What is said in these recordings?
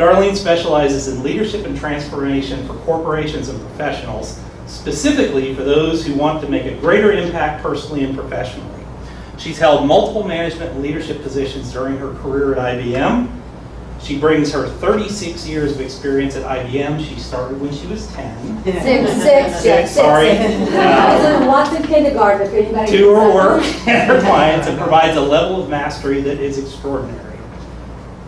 Darlene specializes in leadership and transformation for corporations and professionals, specifically for those who want to make a greater impact personally and professionally. She's held multiple management and leadership positions during her career at IBM. She brings her 36 years of experience at IBM. She started when she was 10. Six. Sorry. I was in Watson kindergarten, if anybody. To her work and her clients, and provides a level of mastery that is extraordinary.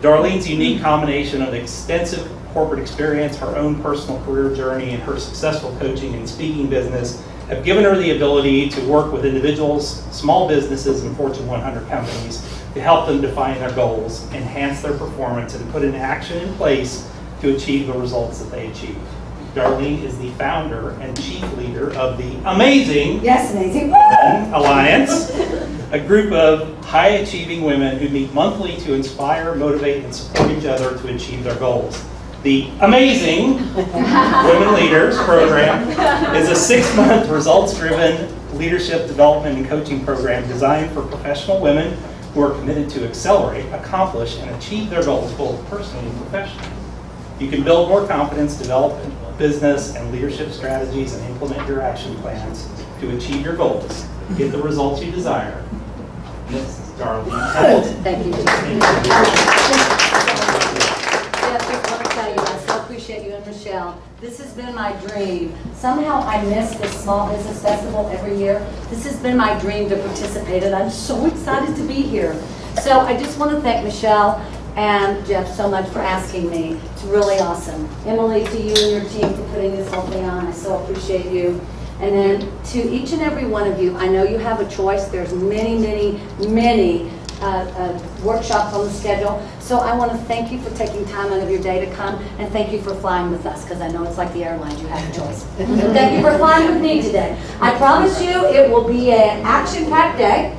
Darlene's unique combination of extensive corporate experience, her own personal career journey, and her successful coaching and speaking business have given her the ability to work with individuals, small businesses, and Fortune 100 companies to help them define their goals, enhance their performance, and put an action in place to achieve the results that they achieve. Darlene is the founder and chief leader of the Amazing Alliance, a group of high-achieving women who meet monthly to inspire, motivate, and support each other to achieve their goals. The Amazing Women Leaders Program is a 6-month results-driven leadership development and coaching program designed for professional women who are committed to accelerate, accomplish, and achieve their goals both personally and professionally. You can build more confidence, develop business and leadership strategies, and implement your action plans to achieve your goals. Get the results you desire. Ms. Darlene Templeton. Thank you. Appreciate you and Michelle. This has been my dream. Somehow I miss this Small Business Festival every year. This has been my dream to participate, and I'm so excited to be here. So I just want to thank Michelle and Jeff so much for asking me. It's really awesome. Emily, to you and your team for putting this whole thing on. I so appreciate you. And then to each and every one of you, I know you have a choice. There's many workshops on the schedule. So I want to thank you for taking time out of your day to come, and thank you for flying with us, because I know it's like the airlines, you have a choice. Thank you for flying with me today. I promise you it will be an action-packed day,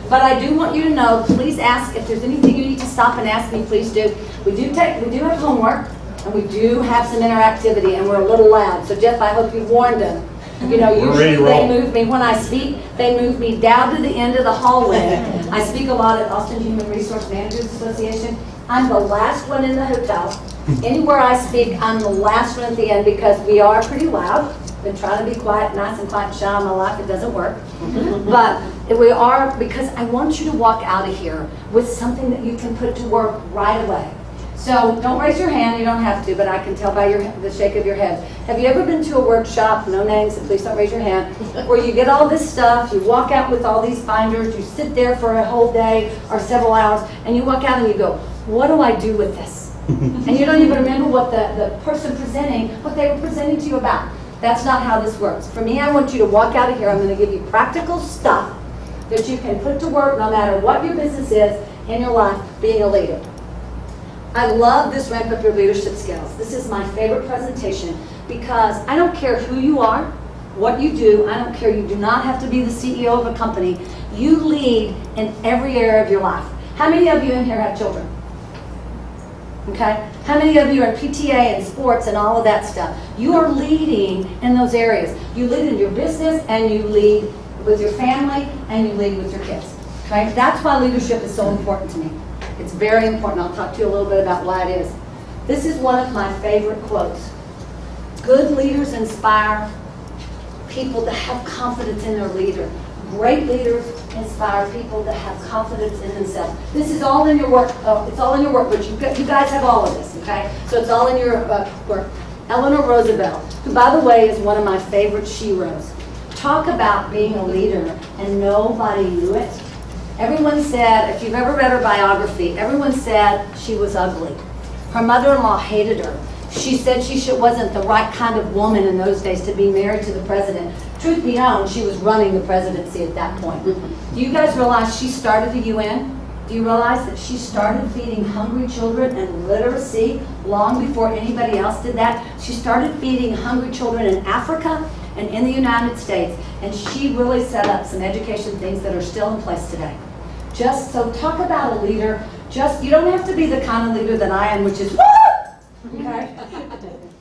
but I do want you to know, please ask if there's anything you need to stop and ask me, please do. We do have homework, and we do have some interactivity, and we're a little loud. So Jeff, I hope you've warned them. You know, usually they move me, when I speak, they move me down to the end of the hallway. I speak a lot at Austin Human Resource Managers Association. I'm the last one in the hotel. Anywhere I speak, I'm the last one at the end, because we are pretty loud. Been trying to be quiet, nice and quiet and shy in my life. It doesn't work. But we are, because I want you to walk out of here with something that you can put to work right away. So don't raise your hand, you don't have to, but I can tell by the shake of your head. Have you ever been to a workshop, no names, and please don't raise your hand, where you get all this stuff, you walk out with all these binders, you sit there for a whole day or several hours, and you walk out and you go, what do I do with this? And you don't even remember what the person presenting, what they were presenting to you about. That's not how this works. For me, I want you to walk out of here, I'm going to give you practical stuff that you can put to work no matter what your business is in your life being a leader. I love this Ramp Up Your Leadership Skills. This is my favorite presentation, because I don't care who you are, what you do, I don't care. You do not have to be the CEO of a company. You lead in every area of your life. How many of you in here have children? Okay? How many of you are in PTA and sports and all of that stuff? You are leading in those areas. You lead in your business, and you lead with your family, and you lead with your kids. Okay? That's why leadership is so important to me. It's very important. I'll talk to you a little bit about why it is. This is one of my favorite quotes. Good leaders inspire people to have confidence in their leader. Great leaders inspire people to have confidence in themselves. This is all in your work. It's all in your work, but you guys have all of this, okay? So it's all in your work. Eleanor Roosevelt, who, by the way, is one of my favorite sheroes. Talk about being a leader, and nobody knew it. Everyone said, if you've ever read her biography, everyone said she was ugly. Her mother-in-law hated her. She said she wasn't the right kind of woman in those days to be married to the president. Truth be known, she was running the presidency at that point. Do you guys realize she started the UN? Do you realize that she started feeding hungry children and literacy long before anybody else did that? She started feeding hungry children in Africa and in the United States. And she really set up some education things that are still in place today. Just so talk about a leader. You don't have to be the kind of leader that I am, which is woo! Okay?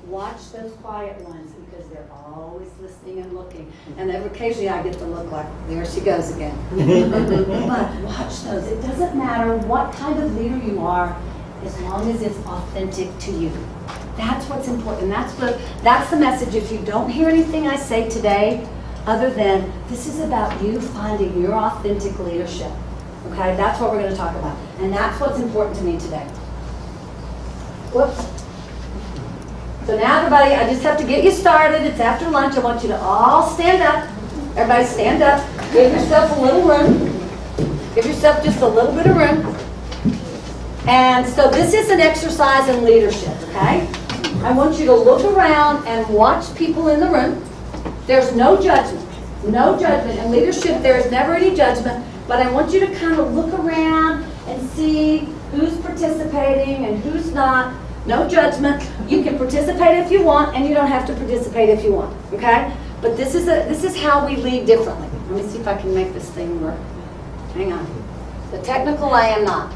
Watch those quiet ones, because they're always listening and looking. And then occasionally I get to look like, there she goes again. But watch those. It doesn't matter what kind of leader you are. as long as it's authentic to you. That's what's important. That's the message. If you don't hear anything I say today, other than this is about you finding your authentic leadership. Okay, that's what we're going to talk about. And that's what's important to me today. Whoops. So now everybody, I just have to get you started. It's after lunch. I want you to all stand up. Everybody stand up. Give yourself a little room. Give yourself just a little bit of room. And so this is an exercise in leadership, okay? I want you to look around and watch people in the room. There's no judgment. No judgment. In leadership, there is never any judgment. But I want you to kind of look around and see who's participating and who's not. No judgment. You can participate if you want, and you don't have to participate if you want, okay? But this is how we lead differently. Let me see if I can make this thing work. Hang on. The technical, I am not.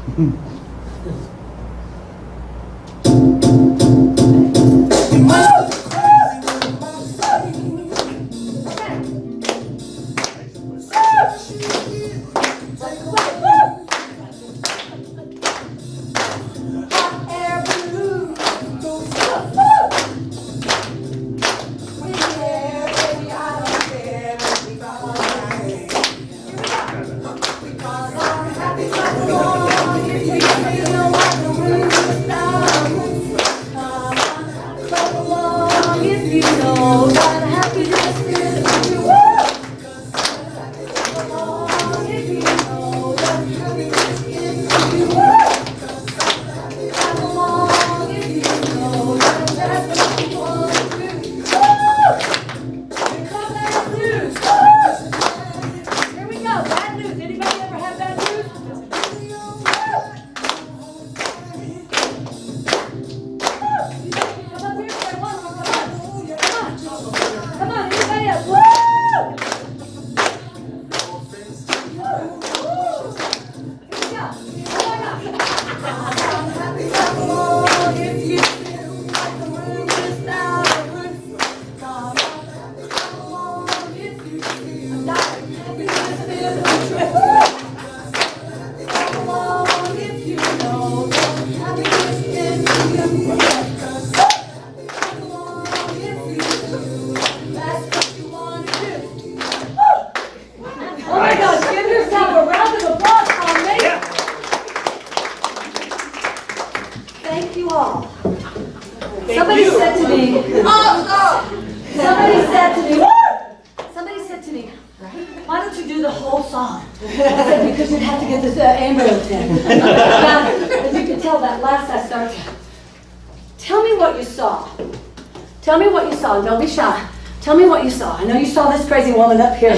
Don't be shy. Tell me what you saw. I know you saw this crazy woman up here,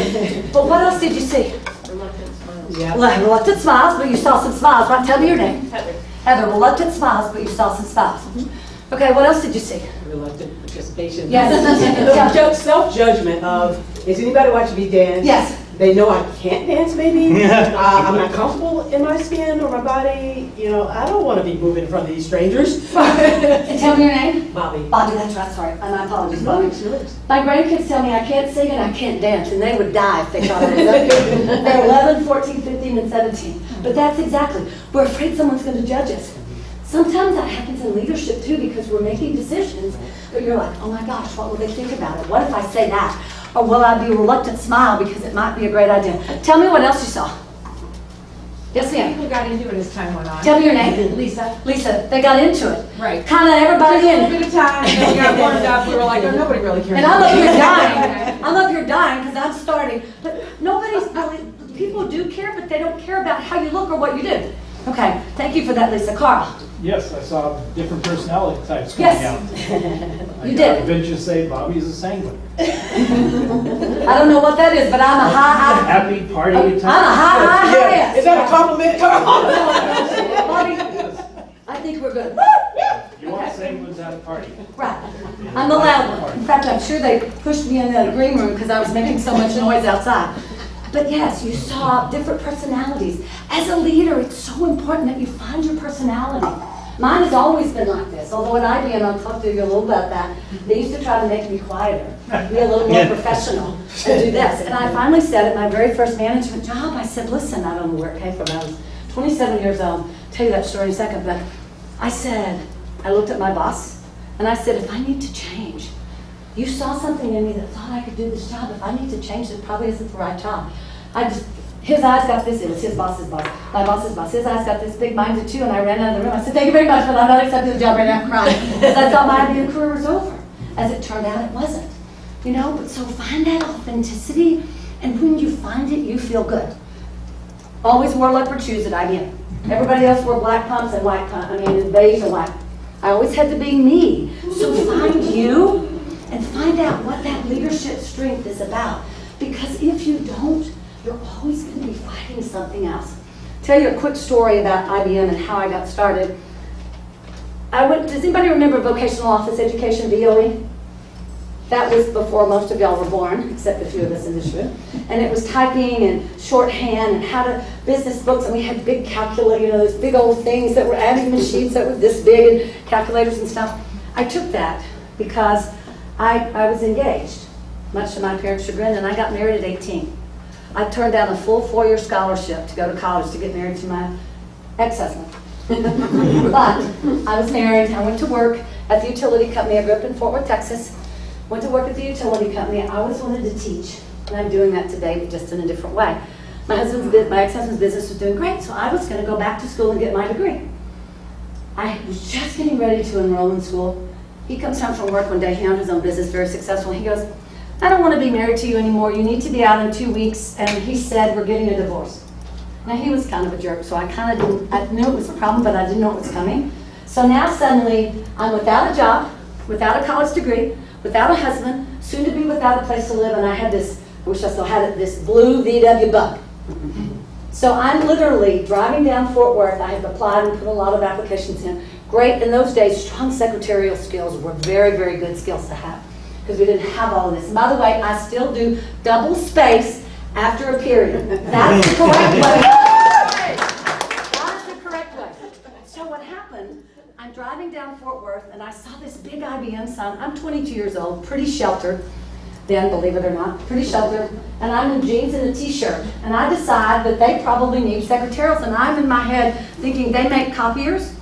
but what else did you see? Reluctant smiles. Yeah. Reluctant smiles, but you saw some smiles, right? Tell me your name. Heather. Heather, reluctant smiles, but you saw some smiles. Mm-hmm. Okay, what else did you see? Reluctant participation. Yes. Self-judgment of, is anybody watching me dance? Yes. They know I can't dance maybe. I'm not comfortable in my skin or my body. You know, I don't want to be moving in front of these strangers. And tell me your name? Bobby. Bobby, that's right, sorry. And my apologies, Bobby. My grandkids tell me I can't sing and I can't dance, and they would die if they thought I was up here. They're 11, 14, 15, and 17. But that's exactly, we're afraid someone's going to judge us. Sometimes that happens in leadership too, because we're making decisions, but you're like, oh my gosh, what will they think about it? What if I say that? Or will I be a reluctant smile because it might be a great idea? Tell me what else you saw. Yes, ma'am. People got into it as time went on. Tell me your name. Lisa. Lisa, they got into it. Right. Kind of everybody Just a in little bit of time, and then we got warmed up. We were like, oh, nobody really cares. And I'm up here dying. I'm up here dying because I'm starting. But nobody's really, people do care, but they don't care about how you look or what you do. Okay, thank you for that, Lisa. Carl. Yes, I saw different personality types coming out. You did. I venture to say Bobby's a sanguine. I don't know what that is, but I'm a high. Happy party I'm a type. Yeah. Is that a compliment, Carl? Bobby, I think we're good. You want sanguines at a party. Right. I'm the loud one. In fact, I'm sure they pushed me in the green room because I was making so much noise outside. But yes, you saw different personalities. As a leader, it's so important that you find your personality. Mine has always been like this, although at IBM, I'll talk to you a little about that, they used to try to make me quieter, be a little more professional, and do this. And I finally said at my very first management job, I said, listen, I don't know where it came from. I was 27 years old. I'll tell you that story in a second, but I looked at my boss and I said, if I need to change, you saw something in me that thought I could do this job. If I need to change, it probably isn't the right job. His eyes got this, it was his boss's boss, my boss's boss. His eyes got this big, mine did too, and I ran out of the room. I said, thank you very much, but I'm not accepting the job right now, I'm crying. Because I thought my IBM career was over. As it turned out, it wasn't. You know, but so find that authenticity, and when you find it, you feel good. Always wore leopard shoes at IBM. Everybody else wore black pumps and white pumps, beige and white. I always had to be me. So find you, and find out what that leadership strength is about. Because if you don't, you're always going to be fighting something else. Tell you a quick story about IBM and how I got started. Does anybody remember vocational office education, VOE? That was before most of y'all were born, except a few of us in this room. And it was typing and shorthand and how to business books, and we had big calculators, those big old things that were adding machines that were this big, and calculators and stuff. I took that because I was engaged, much to my parents' chagrin, and I got married at 18. I turned down a full 4-year scholarship to go to college to get married to my ex-husband. But I was married, I went to work at the utility company. I grew up in Fort Worth, Texas. Went to work at the utility company. I always wanted to teach, and I'm doing that today, but just in a different way. My ex-husband's business was doing great, so I was going to go back to school and get my degree. I was just getting ready to enroll in school. He comes home from work one day, he owned his own business, very successful, and he goes, I don't want to be married to you anymore. You need to be out in 2 weeks. And he said, we're getting a divorce. Now, he was kind of a jerk, so I knew it was a problem, but I didn't know it was coming. So now suddenly, I'm without a job, without a college degree, without a husband, soon to be without a place to live, and I had this, I wish I still had it, this blue VW bug. So I'm literally driving down Fort Worth. I have applied and put a lot of applications in. Great, in those days, strong secretarial skills were very, very good skills to have, because we didn't have all of this. And by the way, I still do double space after a period. That's the correct way. That's the correct way. So what happened, I'm driving down Fort Worth, and I saw this big IBM sign. I'm 22 years old, pretty sheltered then, believe it or not, pretty sheltered. And I'm in jeans and a t-shirt. And I decide that they probably need secretarials. And I'm in my head thinking they make copiers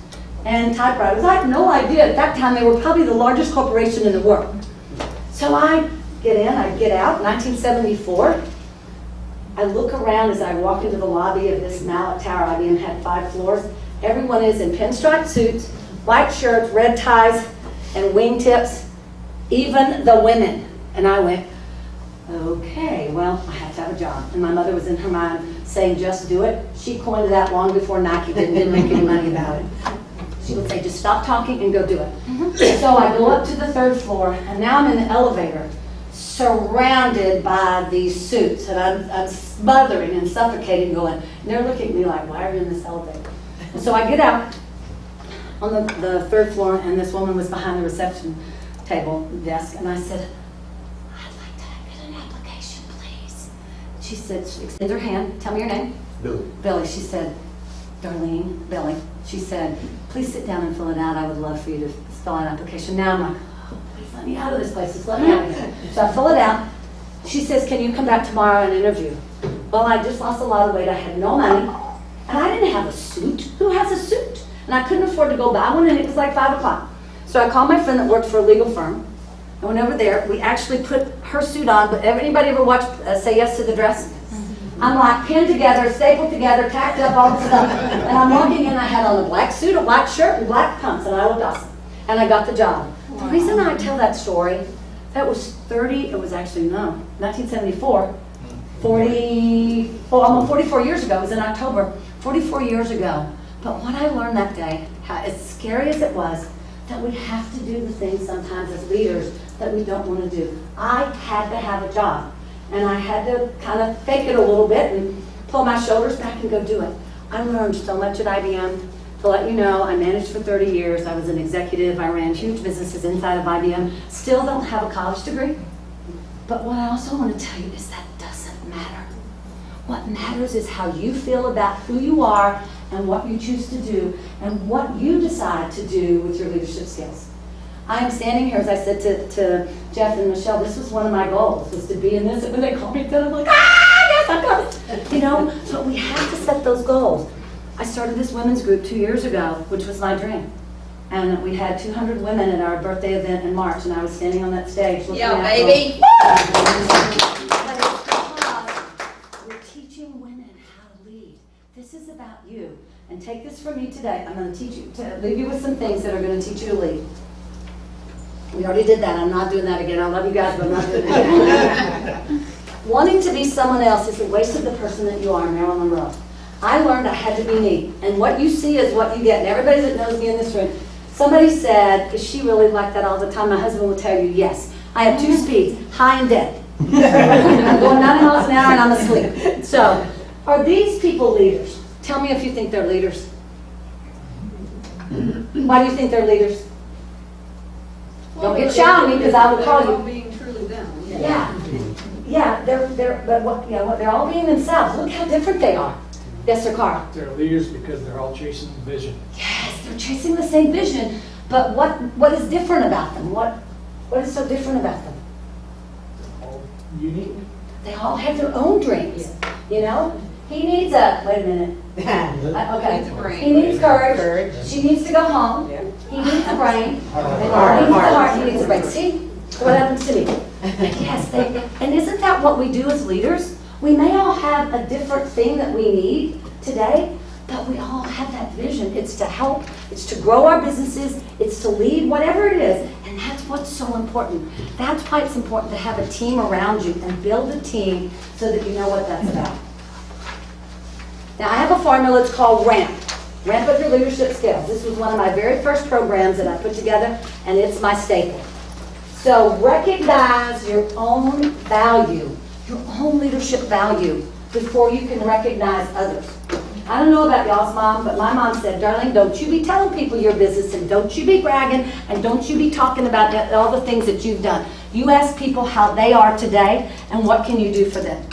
and typewriters. I had no idea. At that time, they were probably the largest corporation in the world. So I get in, I get out, 1974. I look around as I walk into the lobby of this Mallet Tower. IBM had 5 floors. Everyone is in pinstripe suits, white shirts, red ties, and wingtips, even the women. And I went, okay, well, I have to have a job. And my mother was in her mind saying, just do it. She coined that long before Nike didn't make any money about it. She would say, just stop talking and go do it. So I go up to the 3rd floor, and now I'm in the elevator, surrounded by these suits, and I'm smothering and suffocating going, and they're looking at me like, why are you in this elevator? And so I get out on the 3rd floor, and this woman was behind the reception table desk, and I said, I'd like to get an application, please. She said, she extends her hand, tell me your name. Billy. Billy, she said, Darlene, Billy. She said, please sit down and fill it out. I would love for you to fill out an application. Now I'm like, oh, please let me out of this place. Just let me out of here. So I fill it out. She says, can you come back tomorrow and interview? Well, I just lost a lot of weight. I had no money. And I didn't have a suit. Who has a suit? And I couldn't afford to go buy one, and it was like 5 o'clock. So I called my friend that worked for a legal firm. I went over there. We actually put her suit on. But anybody ever watch Say Yes to the Dress? I'm like pinned together, stapled together, tacked up, all the stuff. And I'm walking in, I had on a black suit, a white shirt, and black pumps, and I looked awesome. And I got the job. Wow. The reason I tell that story, that was 1974, almost 44 years ago. It was in October, 44 years ago. But what I learned that day, as scary as it was, that we have to do the things sometimes as leaders that we don't want to do. I had to have a job. And I had to kind of fake it a little bit and pull my shoulders back and go do it. I learned so much at IBM. To let you know, I managed for 30 years. I was an executive. I ran huge businesses inside of IBM. Still don't have a college degree. But what I also want to tell you is that doesn't matter. What matters is how you feel about who you are and what you choose to do and what you decide to do with your leadership skills. I am standing here, as I said to Jeff and Michelle, this was one of my goals, was to be in this. And when they call me done, I'm like, yes, I'm coming. You know, so we have to set those goals. I started this women's group 2 years ago, which was my dream. And we had 200 women at our birthday event in March, and I was standing on that stage looking Yeah, at baby. But it's because we're teaching women how to lead. This is about you. And take this from me today. I'm going to teach you, to leave you with some things that are going to teach you to lead. We already did that. I'm not doing that again. I love you guys, but I'm not doing that. Wanting to be someone else is a waste of the person that you are, Marilyn Monroe. I learned I had to be me. And what you see is what you get. And everybody that knows me in this room, somebody said, is she really like that all the time? My husband will tell you, yes. I have 2 speeds, high and dead. I'm going 90 miles an hour and I'm asleep. So, are these people leaders? Tell me if you think they're leaders. Why do you think they're leaders? Don't get shy on me because I will call you. Being truly them. Yeah, but what, they're all being themselves. Look how different they are. Yes, sir, Carl. They're leaders because they're all chasing vision. Yes, they're chasing the same vision, but what is different about them? What is so different about them? They're all unique. They all have their own dreams, you know? He needs wait a minute. Okay. Needs a brain. He needs courage. She needs to go home. He needs a brain. Heart. He needs a heart. He needs a brain. See what happens to me? Yes, and isn't that what we do as leaders? We may all have a different thing that we need today, but we all have that vision. It's to help, it's to grow our businesses, it's to lead, whatever it is, and that's what's so important. That's why it's important to have a team around you and build a team so that you know what that's about. Now, I have a formula, it's called RAMP. Ramp up your leadership skills. This was one of my very first programs that I put together, and it's my staple. So recognize your own value, your own leadership value, before you can recognize others. I don't know about y'all's mom, but my mom said, Darlene, don't you be telling people your business, and don't you be bragging, and don't you be talking about all the things that you've done. You ask people how they are today, and what can you do for them.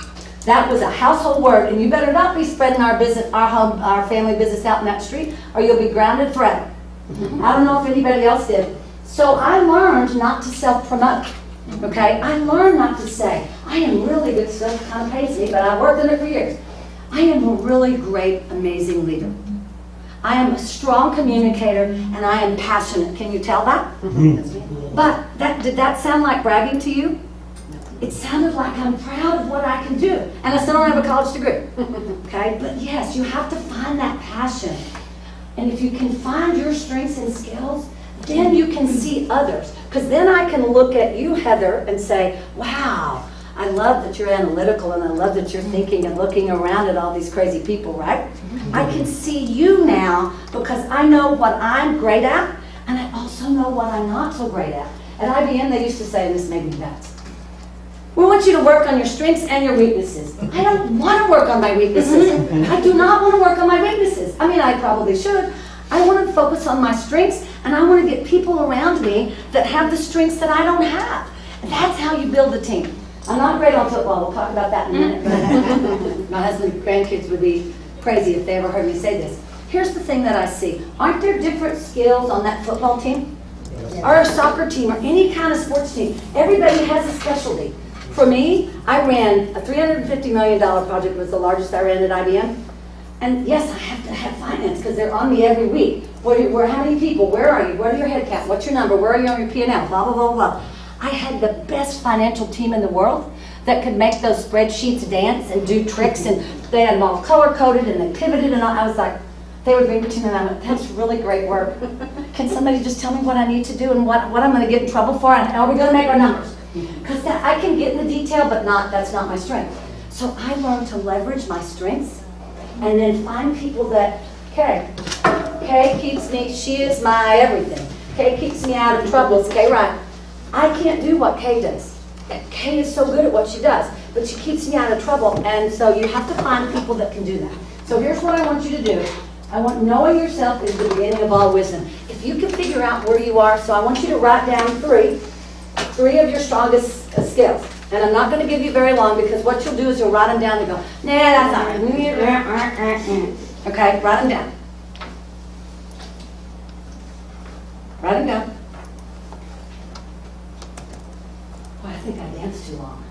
That was a household word, and you better not be spreading our business, our home, our family business out in that street, or you'll be grounded forever. I don't know if anybody else did. So I learned not to self-promote. Okay, I learned not to say, I am really good, stuff kind of pays me, but I've worked in it for years. I am a really great, amazing leader. I am a strong communicator, and I am passionate. Can you tell that? But did that sound like bragging to you? It sounded like I'm proud of what I can do. And I still don't have a college degree. Okay, but yes, you have to find that passion. And if you can find your strengths and skills, then you can see others. Because then I can look at you, Heather, and say, wow, I love that you're analytical, and I love that you're thinking and looking around at all these crazy people, right? I can see you now because I know what I'm great at, and I also know what I'm not so great at. At IBM, they used to say, and this made me nuts, we want you to work on your strengths and your weaknesses. I don't want to work on my weaknesses. I do not want to work on my weaknesses. I mean, I probably should. I want to focus on my strengths, and I want to get people around me that have the strengths that I don't have. And that's how you build a team. I'm not great on football. We'll talk about that in a minute. But my husband's grandkids would be crazy if they ever heard me say this. Here's the thing that I see. Aren't there different skills on that football team? Or a soccer team, or any kind of sports team? Everybody has a specialty. For me, I ran a $350 million project. It was the largest I ran at IBM. And yes, I have to have finance because they're on me every week. How many people? Where are you? What are your head count? What's your number? Where are you on your P&L? Blah, blah, blah, blah. I had the best financial team in the world that could make those spreadsheets dance and do tricks, and they had them all color-coded and they pivoted, and I was like, they would bring it to me and I went, that's really great work. Can somebody just tell me what I need to do and what I'm going to get in trouble for, and how are we going to make our numbers? Because I can get in the detail, but that's not my strength. So I learned to leverage my strengths and then find people that, Kay keeps me, she is my everything. Kay keeps me out of troubles. Kay, right. I can't do what Kay does. Kay is so good at what she does, but she keeps me out of trouble, and so you have to find people that can do that. So here's what I want you to do. Knowing yourself is the beginning of all wisdom. If you can figure out where you are, so I want you to write down three of your strongest skills. And I'm not going to give you very long, because what you'll do is you'll write them down and go, nah, that's not right. Okay, write them down. Write them down. Boy, I think I danced too long.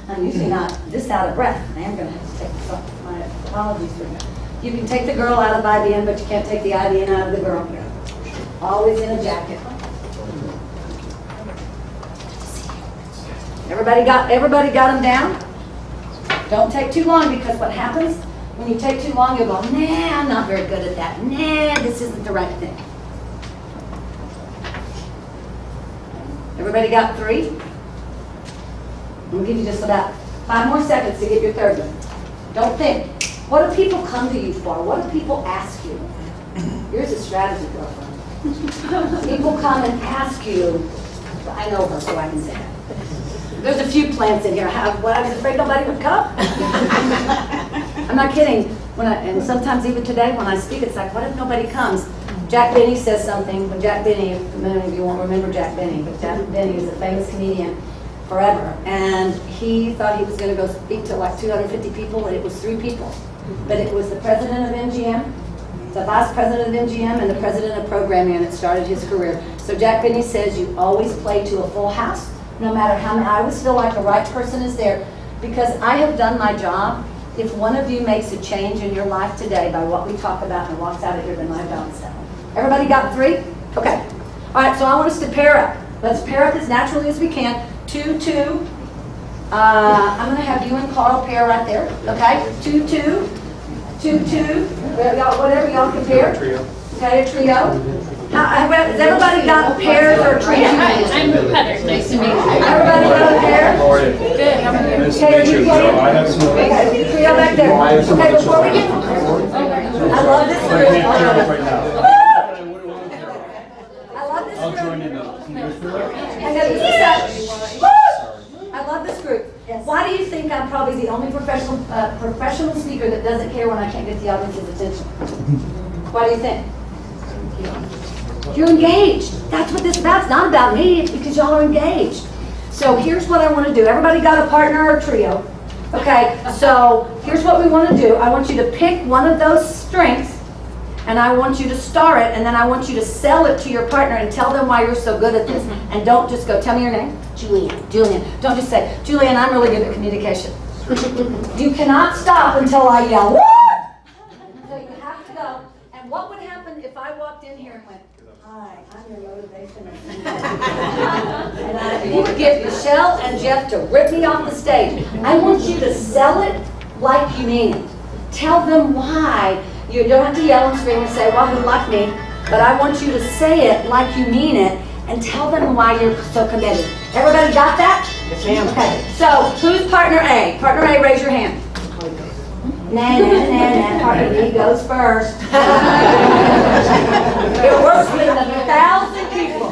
I'm usually not this out of breath. I am going to have to take my apologies for that. You can take the girl out of IBM, but you can't take the IBM out of the girl. always in a jacket. Everybody got them down? Don't take too long, because what happens when you take too long, you'll go, nah, I'm not very good at that. Nah, this isn't the right thing. Everybody got 3? I'm gonna give you just about 5 more seconds to get your third one. Don't think. What do people come to you for? What do people ask you? Here's a strategy, girlfriend. People come and ask you, I know her, so I can say that. There's a few plants in here. I was afraid nobody would come. I'm not kidding. And sometimes even today when I speak, it's like, what if nobody comes? Jack Benny says something. When Jack Benny, many of you won't remember Jack Benny, but Jack Benny is a famous comedian forever. And he thought he was going to go speak to like 250 people, and it was 3 people. But it was the president of MGM, the vice president of MGM, and the president of programming, and it started his career. So Jack Benny says you always play to a full house, no matter how many. I always feel like the right person is there, because I have done my job. If one of you makes a change in your life today by what we talk about and walks out of here, then my job is done. Everybody got 3? Okay. All right, so I want us to pair up. Let's pair up as naturally as we can. 2, 2. I'm going to have you and Carl pair right there. Okay? 2, 2. 2, 2. Whatever y'all can pair. Okay, a trio. Has everybody got pairs or trios? I'm Heather. Nice to meet you. Everybody got a pair? Good. How are you? Okay, are you playing? Okay, trio back there. Okay, before we get, I love this group. I love this group. I got this. I love this group. Why do you think I'm probably the only professional speaker that doesn't care when I can't get the audience's attention? Why do you think? You're engaged. That's what this is about. It's not about me. It's because y'all are engaged. So here's what I want to do. Everybody got a partner or a trio? Okay, so here's what we want to do. I want you to pick one of those strengths, and I want you to star it, and then I want you to sell it to your partner and tell them why you're so good at this. And don't just go, tell me your name. Julian. Don't just say, Julian, I'm really good at communication. You cannot stop until I yell, what? So you have to go. And what would happen if I walked in here and went, hi, I'm your motivation. And I would get Michelle and Jeff to rip me off the stage. I want you to sell it like you mean it. Tell them why. You don't have to yell and scream and say, well, who like me? But I want you to say it like you mean it and tell them why you're so committed. Everybody got that? Yes, ma'am. Okay, so who's partner A? Partner A, raise your hand. Nah. Partner B goes first. It works with 1,000 people.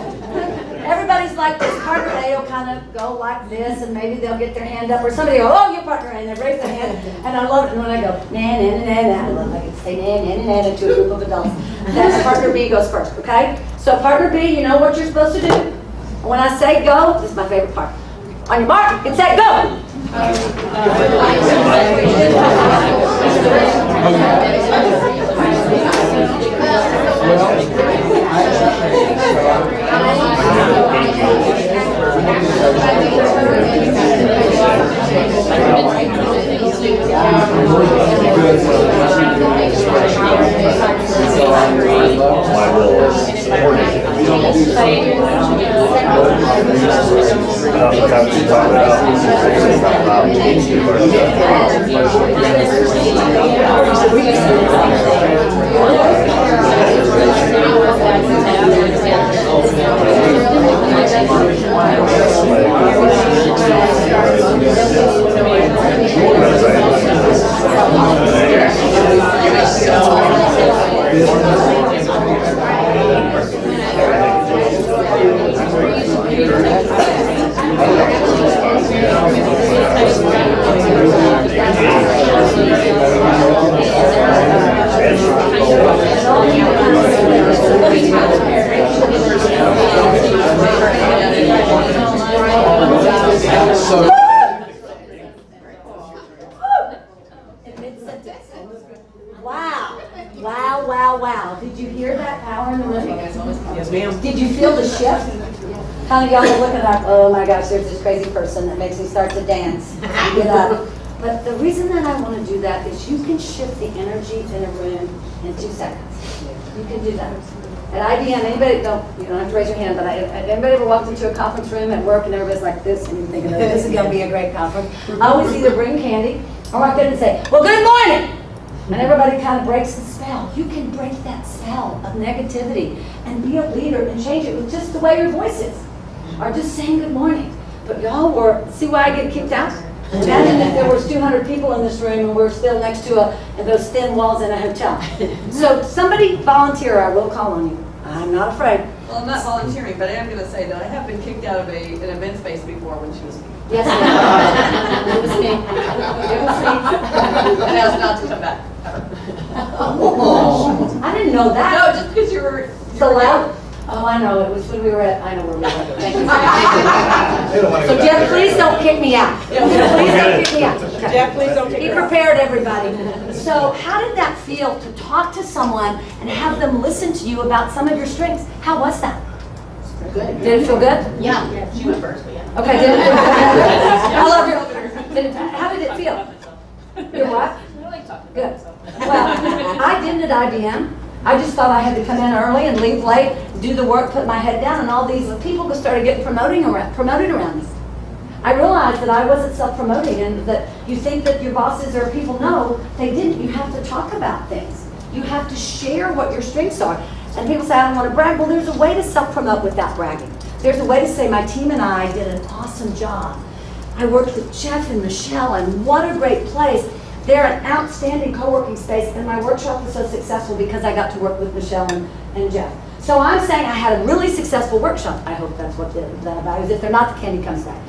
Everybody's like this. Partner A will kind of go like this, and maybe they'll get their hand up, or somebody will go, oh, you're partner A, and they raise their hand, and I love it. And when I go, nah, I love it. I can say nah to a group of adults. Then partner B goes first, okay? So partner B, you know what you're supposed to do. When I say go, this is my favorite part. On your mark, get set, go! Wow. Did you hear that power in the room? Yes, ma'am. Did you feel the shift? Kind of y'all are looking like, oh my gosh, there's this crazy person that makes me start to dance and get up. But the reason that I want to do that is you can shift the energy in a room in 2 seconds. You can do that. At IBM, anybody, you don't have to raise your hand, but anybody ever walked into a conference room at work and everybody's like this, and you're thinking, oh, this is going to be a great conference. I always either bring candy or walk in and say, well, good morning! And everybody kind of breaks the spell. You can break that spell of negativity and be a leader and change it with just the way your voice is, or just saying good morning. But y'all were, see why I get kicked out? Imagine if there was 200 people in this room and we're still next to those thin walls in a hotel. So somebody volunteer, I will call on you. I'm not afraid. Well, I'm not volunteering, but I am going to say that I have been kicked out of an event space before when she was speaking. Yes, ma'am. It was me. It was me. And asked not to come back. Oh, I didn't know that. No, just because you were So loud? Oh, I know. It was when we were at, I know where we were. Thank you. So Jeff, please don't kick me out. Please don't kick me out. Okay. Jeff, please don't take Be her out. prepared, everybody. So how did that feel to talk to someone and have them listen to you about some of your strengths? How was that? Good. Did it feel good? Yeah, she went first, but yeah. Okay, did it feel good? I love your, how did it feel? Your what? I like talking Good. about myself. Well, I didn't at IBM. I just thought I had to come in early and leave late, do the work, put my head down, and all these people just started getting promoted around me. I realized that I wasn't self-promoting and that you think that your bosses or people know, they didn't. You have to talk about things. You have to share what your strengths are. And people say, I don't want to brag. Well, there's a way to self-promote without bragging. There's a way to say, my team and I did an awesome job. I worked with Jeff and Michelle, and what a great place. They're an outstanding co-working space, and my workshop was so successful because I got to work with Michelle and Jeff. So I'm saying I had a really successful workshop. I hope that's what that about is. If they're not, the candy comes back.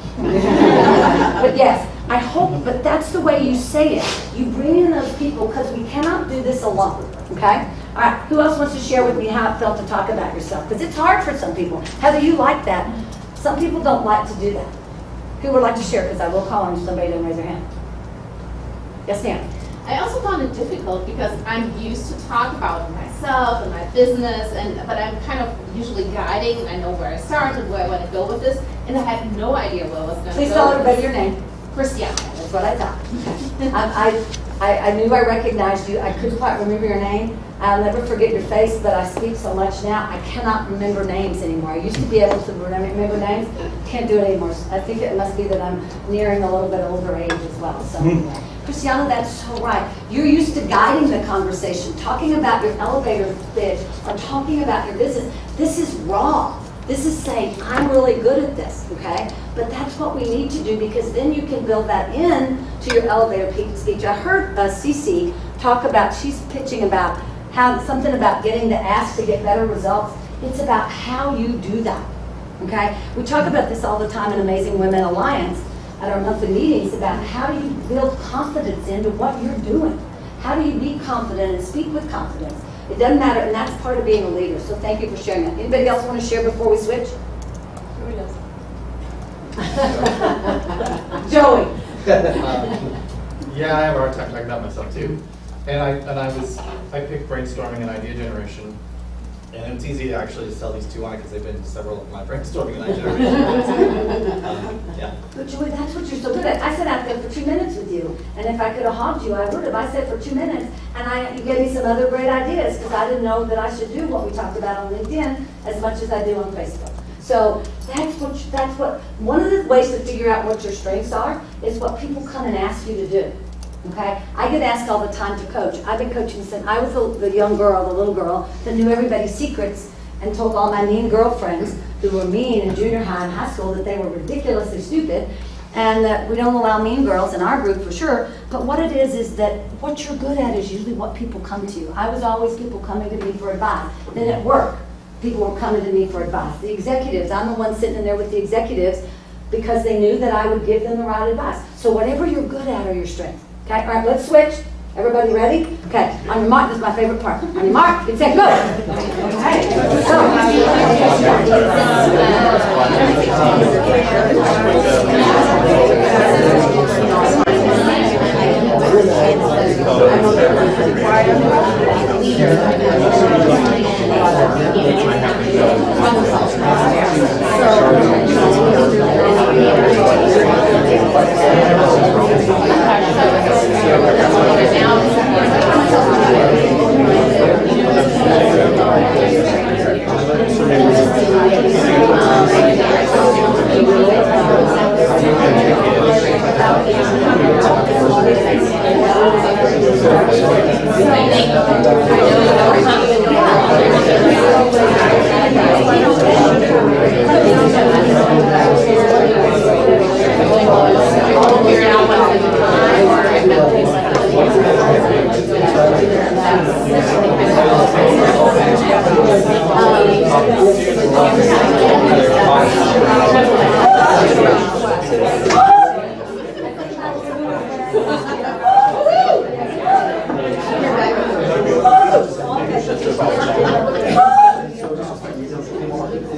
But yes, I hope, but that's the way you say it. You bring in those people because we cannot do this alone, okay? All right, who else wants to share with me how it felt to talk about yourself? Because it's hard for some people. Heather, you like that. Some people don't like to do that. Who would like to share? Because I will call on somebody to raise their hand. Yes, ma'am. I also found it difficult because I'm used to talk about myself and my business, but I'm kind of usually guiding. I know where I started, where I want to go with this, and I had no idea where I was going to go. Please tell everybody your name. Christiana. That's what I thought. I knew I recognized you. I couldn't quite remember your name. I'll never forget your face, but I speak so much now, I cannot remember names anymore. I used to be able to remember names. Can't do it anymore. I think it must be that I'm nearing a little bit older age as well. So anyway. Christiana, that's so right. You're used to guiding the conversation, talking about your elevator pitch, or talking about your business. This is raw. This is saying, I'm really good at this, okay? But that's what we need to do because then you can build that in to your elevator speech. I heard Cece talk about, she's pitching about how something about getting to ask to get better results. It's about how you do that, okay? We talk about this all the time in Amazing Women Alliance at our monthly meetings about how do you build confidence into what you're doing? How do you be confident and speak with confidence? It doesn't matter, and that's part of being a leader. So thank you for sharing that. Anybody else want to share before we switch? Joey. Yeah, I have a hard time talking about myself too. And I picked brainstorming and idea generation. And it's easy actually to sell these two on it because they've been to several of my brainstorming and idea generation. Yeah. But Joey, that's what you're so good at. I sat out there for 2 minutes with you, and if I could have hogged you, I would have. I sat for 2 minutes, and you gave me some other great ideas because I didn't know that I should do what we talked about on LinkedIn as much as I do on Facebook. So that's what one of the ways to figure out what your strengths are is what people come and ask you to do. Okay, I get asked all the time to coach. I've been coaching since I was the young girl, the little girl that knew everybody's secrets and told all my mean girlfriends who were mean in junior high and high school that they were ridiculously stupid, and that we don't allow mean girls in our group for sure. But what it is that what you're good at is usually what people come to you. I was always people coming to me for advice. Then at work, people were coming to me for advice. The executives, I'm the one sitting in there with the executives because they knew that I would give them the right advice. So whatever you're good at are your strengths. Okay, all right, let's switch. Everybody ready? Okay, on your mark, this is my favorite part. On your mark, get set, go. Okay,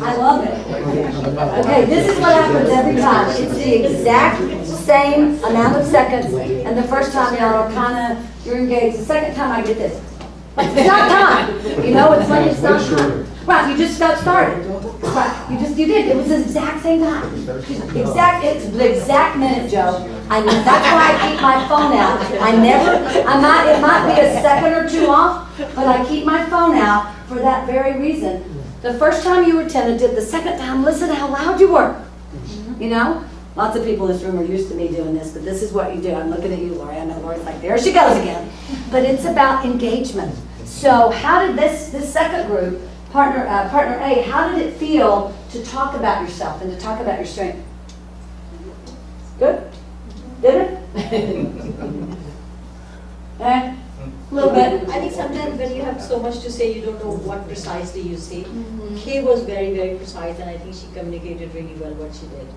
I love it. Okay, this is what happens every time. It's the exact same amount of seconds, and the first time y'all are kind of, you're engaged. The second time I get this. It's not time. You know, it's like it's not time. Right, you just got started. Right, you did. It was the exact same time. It's the exact minute, Joe. That's why I keep my phone out. It might be a second or two off, but I keep my phone out for that very reason. The first time you were tentative, the second time, listen how loud you were. You know? Lots of people in this room are used to me doing this, but this is what you do. I'm looking at you, Lori. I know Lori's like, there she goes again. But it's about engagement. So how did this second group, partner A, how did it feel to talk about yourself and to talk about your strength? Good? Did it? A little bit. I think sometimes when you have so much to say, you don't know what precisely you say. Kay was very, very precise, and I think she communicated really well what she did.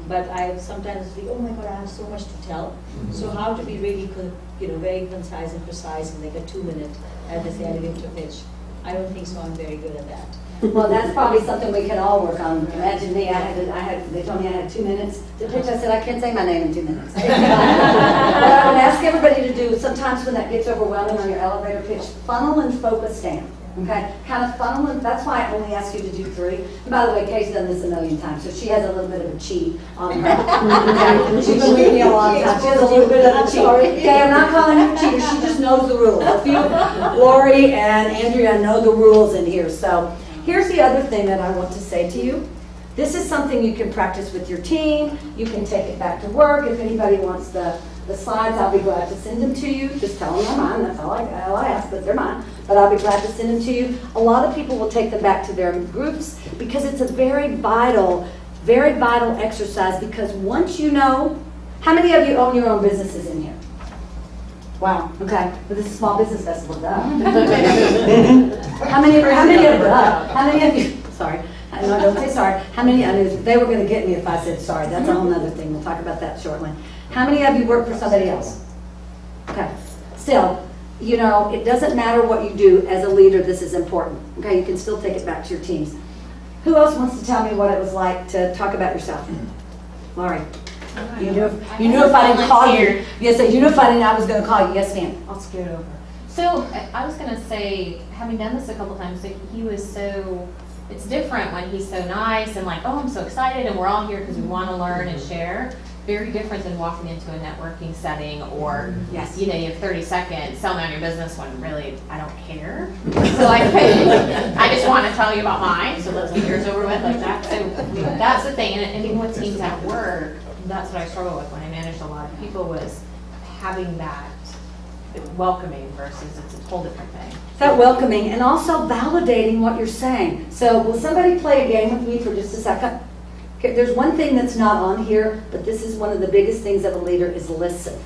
But I sometimes think, oh my God, I have so much to tell. So how to be really, very concise and precise in like a 2-minute, as they say, elevator pitch. I don't think so. I'm very good at that. Well, that's probably something we can all work on. Imagine me, they told me I had 2 minutes to pitch. I said, I can't say my name in 2 minutes. But I would ask everybody to do, sometimes when that gets overwhelming on your elevator pitch, funnel and focus down. Okay? Kind of funnel, and that's why I only ask you to do 3. And by the way, Kay's done this a million times, so she has a little bit of a cheat on her. Okay? She's been with me a long time. She has a little bit of a cheat. Okay, I'm not calling her a cheater, she just knows the rules. A few, Lori and Andrea know the rules in here. So here's the other thing that I want to say to you. This is something you can practice with your team. You can take it back to work. If anybody wants the slides, I'll be glad to send them to you. Just tell them they're mine. That's all I ask, but they're mine. But I'll be glad to send them to you. A lot of people will take them back to their groups because it's a very vital exercise, because once you know, how many of you own your own businesses in here? Wow, okay. But this is a small business festival, duh. How many of you, sorry. No, don't say sorry. How many, I knew they were going to get me if I said sorry. That's a whole other thing. We'll talk about that shortly. How many of you work for somebody else? Okay. Still, it doesn't matter what you do as a leader. This is important. Okay, you can still take it back to your teams. Who else wants to tell me what it was like to talk about yourself? Laurie. You knew if I didn't call you. Yes, you knew if I didn't, I was going to call you. Yes, ma'am. I'll scoot over. So I was going to say, having done this a couple times, he was so, it's different when he's so nice and like, oh, I'm so excited and we're all here because we want to learn and share. Very different than walking into a networking setting or, yes, you have 30 seconds, sell me on your business when really I don't care. So I just want to tell you about mine, so let's get yours over with like that. So that's the thing, and even with teams at work, that's what I struggle with when I managed a lot of people, was having that welcoming versus it's a whole different thing. That welcoming and also validating what you're saying. So will somebody play a game with me for just a second? Okay, there's one thing that's not on here, but this is one of the biggest things of a leader is listen.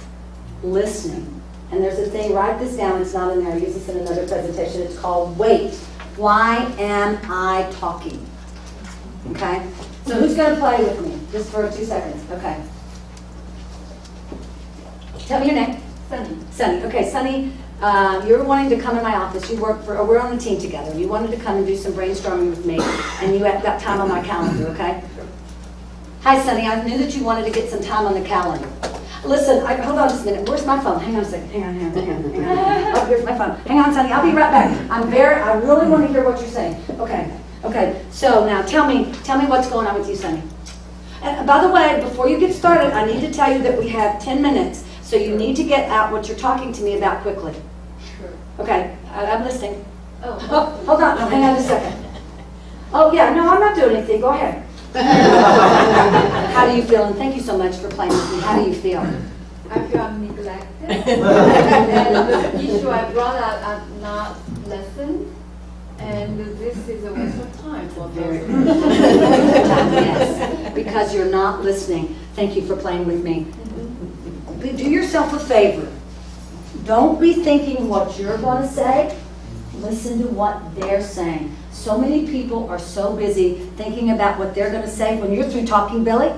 Listening. And there's a thing, write this down, it's not in there, I use this in another presentation, it's called wait. Why am I talking? Okay? So who's going to play with me? Just for 2 seconds. Okay. Tell me your name. Sunny. Sunny. Okay, Sunny, you're wanting to come in my office. You work for, we're on a team together. You wanted to come and do some brainstorming with me, and you had that time on my calendar, okay? Hi, Sunny. I knew that you wanted to get some time on the calendar. Listen, hold on just a minute. Where's my phone? Hang on a second. Hang on. Oh, here's my phone. Hang on, Sunny. I'll be right back. I really want to hear what you're saying. Okay. So now tell me what's going on with you, Sunny. And by the way, before you get started, I need to tell you that we have 10 minutes. So you need to get out what you're talking to me about quickly. Sure. Okay, I'm listening. Oh, hold on. No, hang on a second. Oh, yeah. No, I'm not doing anything. Go ahead. How do you feel? And thank you so much for playing with me. How do you feel? I feel I'm neglected. And the issue I brought out, I'm not listened. And this is a waste of time for them. Yes, because you're not listening. Thank you for playing with me. Do yourself a favor. Don't be thinking what you're going to say. Listen to what they're saying. So many people are so busy thinking about what they're going to say when you're through talking, Billy.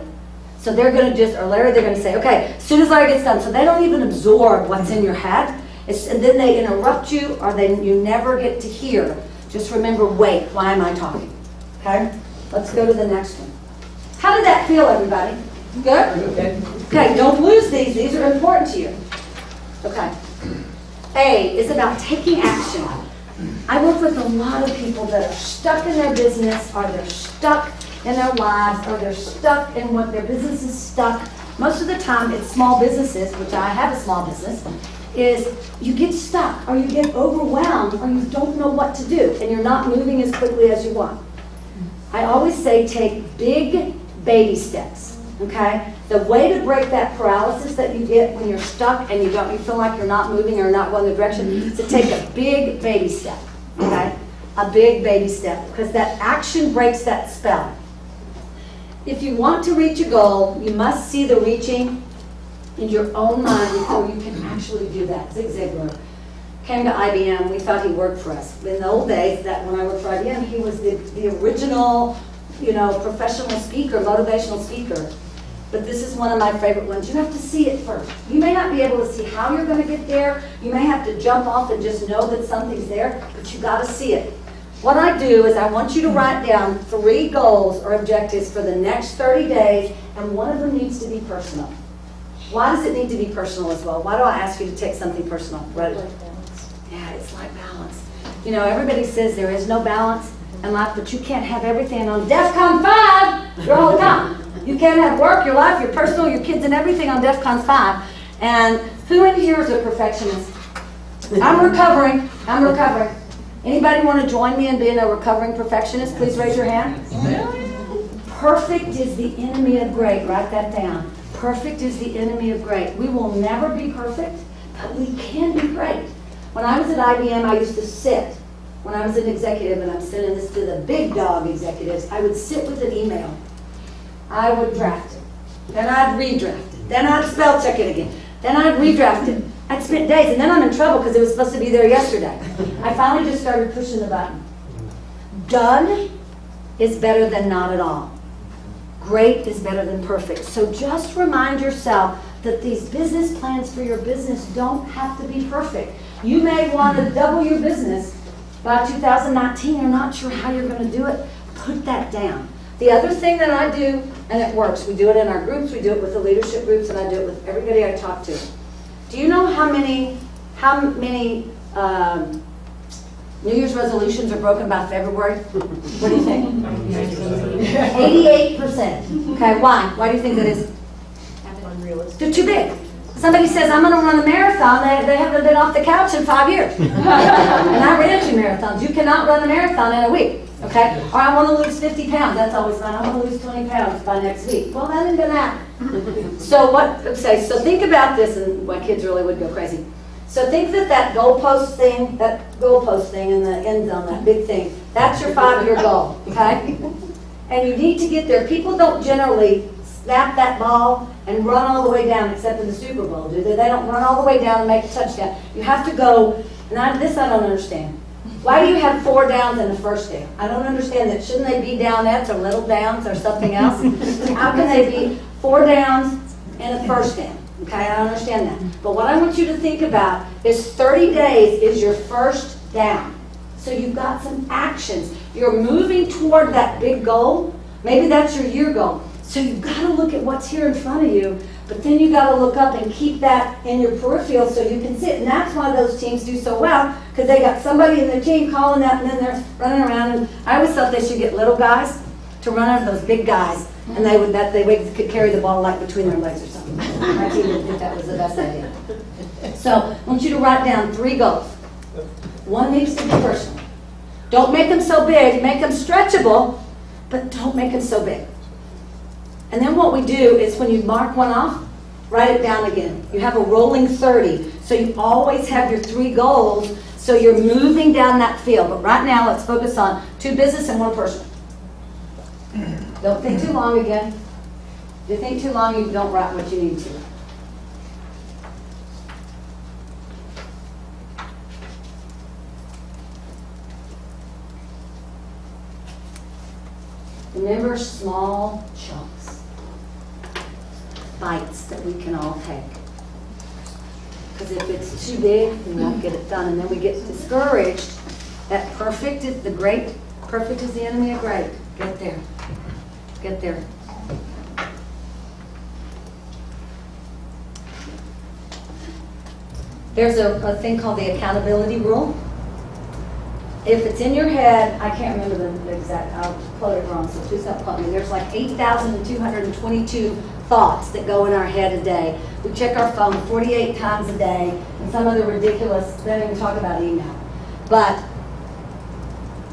So they're going to or Larry, they're going to say, okay, as soon as Larry gets done. So they don't even absorb what's in your head. And then they interrupt you, or you never get to hear. Just remember, wait, why am I talking? Okay? Let's go to the next one. How did that feel, everybody? Good? Okay, don't lose these. These are important to you. Okay. A is about taking action. I work with a lot of people that are stuck in their business, or they're stuck in their lives, or they're stuck in what their business is stuck. Most of the time, it's small businesses, which I have a small business, is you get stuck, or you get overwhelmed, or you don't know what to do, and you're not moving as quickly as you want. I always say take big baby steps, okay? The way to break that paralysis that you get when you're stuck and you feel like you're not moving or not going the direction is to take a big baby step, okay? A big baby step, because that action breaks that spell. If you want to reach a goal, you must see the reaching in your own mind before you can actually do that. Zig Ziglar came to IBM. We thought he worked for us. In the old days, that when I worked for IBM, he was the original, professional speaker, motivational speaker. But this is one of my favorite ones. You have to see it first. You may not be able to see how you're going to get there. You may have to jump off and just know that something's there, but you got to see it. What I do is I want you to write down 3 goals or objectives for the next 30 days, and one of them needs to be personal. Why does it need to be personal as well? Why do I ask you to take something personal? Right? Yeah, it's like balance. Everybody says there is no balance in life, but you can't have everything on DEFCON 5 your whole time. You can't have work, your life, your personal, your kids, and everything on DEFCON 5. And who in here is a perfectionist? I'm recovering. Anybody want to join me in being a recovering perfectionist? Please raise your hand. Perfect is the enemy of great. Write that down. Perfect is the enemy of great. We will never be perfect, but we can be great. When I was at IBM, I used to sit. When I was an executive, and I'm sending this to the big dog executives, I would sit with an email. I would draft it. Then I'd redraft it. Then I'd spell check it again. Then I'd redraft it. I'd spent days, and then I'm in trouble because it was supposed to be there yesterday. I finally just started pushing the button. Done is better than not at all. Great is better than perfect. So just remind yourself that these business plans for your business don't have to be perfect. You may want to double your business by 2019. You're not sure how you're going to do it. Put that down. The other thing that I do, and it works, we do it in our groups, we do it with the leadership groups, and I do it with everybody I talk to. Do you know how many New Year's resolutions are broken by February? What do you think? 88%. Okay, why? Why do you think that is? Unrealistic. They're too big. Somebody says, I'm going to run a marathon. They haven't been off the couch in 5 years. And I ran 2 marathons. You cannot run a marathon in a week. Okay? Or I want to lose 50 pounds. That's always fine. I want to lose 20 pounds by next week. Well, that ain't going to happen. So think about this, and my kids really would go crazy. So think that goalpost thing in the end zone, that big thing, that's your 5-year goal, okay? And you need to get there. People don't generally snap that ball and run all the way down, except in the Super Bowl, do they? They don't run all the way down and make a touchdown. You have to go, and I don't understand. Why do you have 4 downs and a first down? I don't understand that. Shouldn't they be downettes or little downs or something else? How can they be 4 downs and a first down? Okay, I don't understand that. But what I want you to think about is 30 days is your first down. So you've got some actions. You're moving toward that big goal. Maybe that's your year goal. So you've got to look at what's here in front of you, but then you've got to look up and keep that in your peripheral so you can see it. And that's why those teams do so well, because they got somebody in their team calling that, and then they're running around. And I always thought they should get little guys to run over those big guys, and they could carry the ball like between their legs or something. My team didn't think that was the best idea. So I want you to write down 3 goals. 1 needs to be personal. Don't make them so big. Make them stretchable, but don't make them so big. And then what we do is when you mark one off, write it down again. You have a rolling 30. So you always have your 3 goals, so you're moving down that field. But right now, let's focus on 2 business and 1 personal. Don't think too long again. If you think too long, you don't write what you need to. Remember small chunks, bites that we can all take. Because if it's too big, we won't get it done. And then we get discouraged That perfect is the great, perfect is the enemy of great. Get there. Get there. There's a thing called the accountability rule. If it's in your head, I can't remember the exact, I'll quote it wrong, so please don't quote me. There's like 8,222 thoughts that go in our head a day. We check our phone 48 times a day, and some other ridiculous, they don't even talk about email. But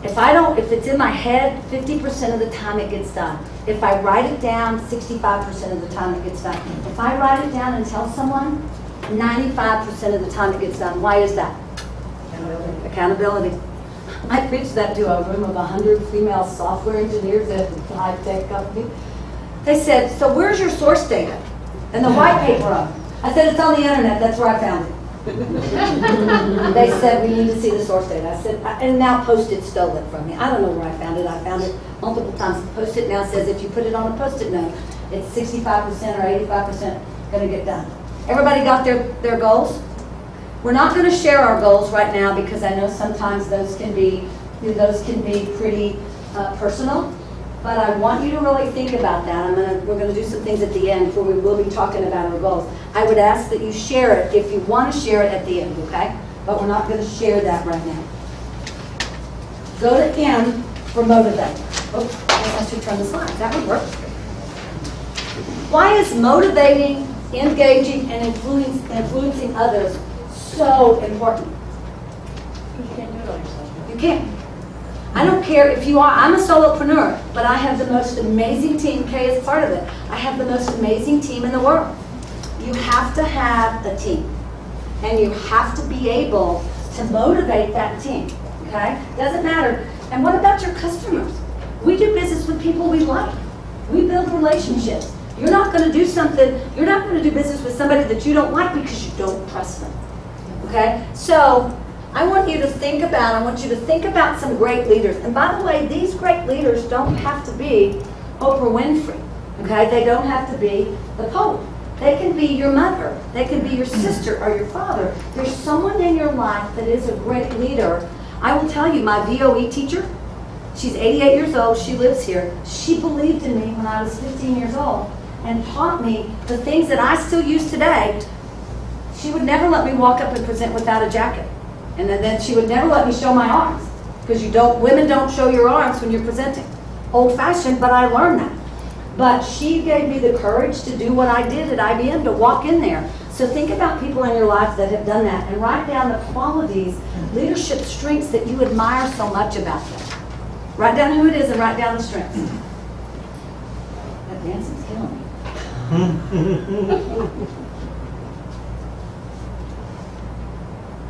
if it's in my head, 50% of the time it gets done. If I write it down, 65% of the time it gets done. If I write it down and tell someone, 95% of the time it gets done. Why is that? Accountability. I pitched that to a room of 100 female software engineers at a high-tech company. They said, so where's your source data? And the white paper on it. I said, it's on the internet, that's where I found it. They said, we need to see the source data. I said, and now Post-it stole it from me. I don't know where I found it. I found it multiple times. Post-it now says if you put it on a Post-it note, it's 65% or 85% going to get done. Everybody got their goals? We're not going to share our goals right now because I know sometimes those can be pretty personal. But I want you to really think about that. We're going to do some things at the end where we will be talking about our goals. I would ask that you share it if you want to share it at the end, okay? But we're not going to share that right now. Go to M for motivate. Oops, I should turn the slide. That would work. Why is motivating, engaging, and influencing others so important? You can't do it on yourself. You can't. I don't care if you are, I'm a solopreneur, but I have the most amazing team. Kay is part of it. I have the most amazing team in the world. You have to have a team. And you have to be able to motivate that team. Okay? Doesn't matter. And what about your customers? We do business with people we like. We build relationships. You're not going to do business with somebody that you don't like because you don't trust them. Okay? So, I want you to think about some great leaders. And by the way, these great leaders don't have to be Oprah Winfrey. Okay? They don't have to be the Pope. They can be your mother. They can be your sister or your father. There's someone in your life that is a great leader. I will tell you, my VOE teacher, she's 88 years old. She lives here. She believed in me when I was 15 years old and taught me the things that I still use today. She would never let me walk up and present without a jacket. And then she would never let me show my arms. Because women don't show your arms when you're presenting. Old fashioned, but I learned that. But she gave me the courage to do what I did at IBM, to walk in there. So think about people in your life that have done that and write down the qualities, leadership strengths that you admire so much about them. Write down who it is and write down the strengths. That dancing's killing me.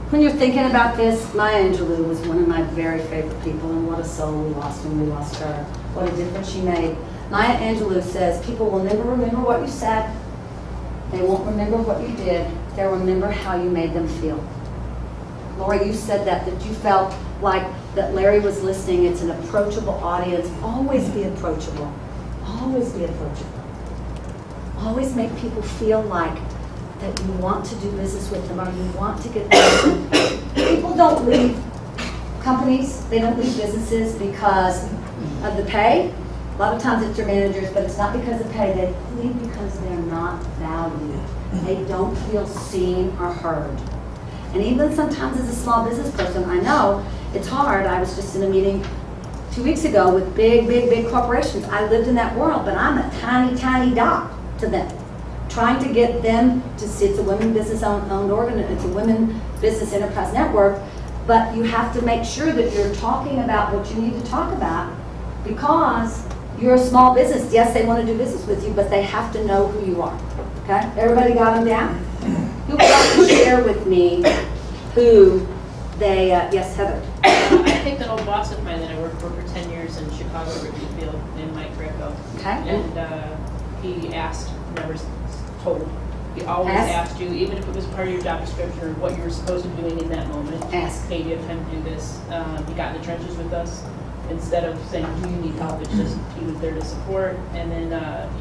When you're thinking about this, Maya Angelou was one of my very favorite people, and what a soul we lost when we lost her. What a difference she made. Maya Angelou says, people will never remember what you said. They won't remember what you did. They'll remember how you made them feel. Laura, you said that you felt like that Larry was listening. It's an approachable audience. Always be approachable. Always be approachable. Always make people feel like that you want to do business with them or you want to get them. People don't leave companies, they don't leave businesses because of the pay. A lot of times it's their managers, but it's not because of pay. They leave because they're not valued. They don't feel seen or heard. And even sometimes as a small business person, I know it's hard. I was just in a meeting 2 weeks ago with big corporations. I lived in that world, but I'm a tiny dot to them. Trying to get them to see, it's a women business owned organization, it's a women business enterprise network, but you have to make sure that you're talking about what you need to talk about because you're a small business. Yes, they want to do business with you, but they have to know who you are. Okay? Everybody got them down? Who would like to share with me who they, yes, Heather. I picked an old boss of mine that I worked for 10 years in Chicago, Ridley Field, named Mike Greco. Okay. And he asked, never told. He always asked you, even if it was part of your job description or what you were supposed to be doing in that moment. Ask. Hey, do you have time to do this? He got in the trenches with us. Instead of saying, do you need help? It's just, he was there to support. And then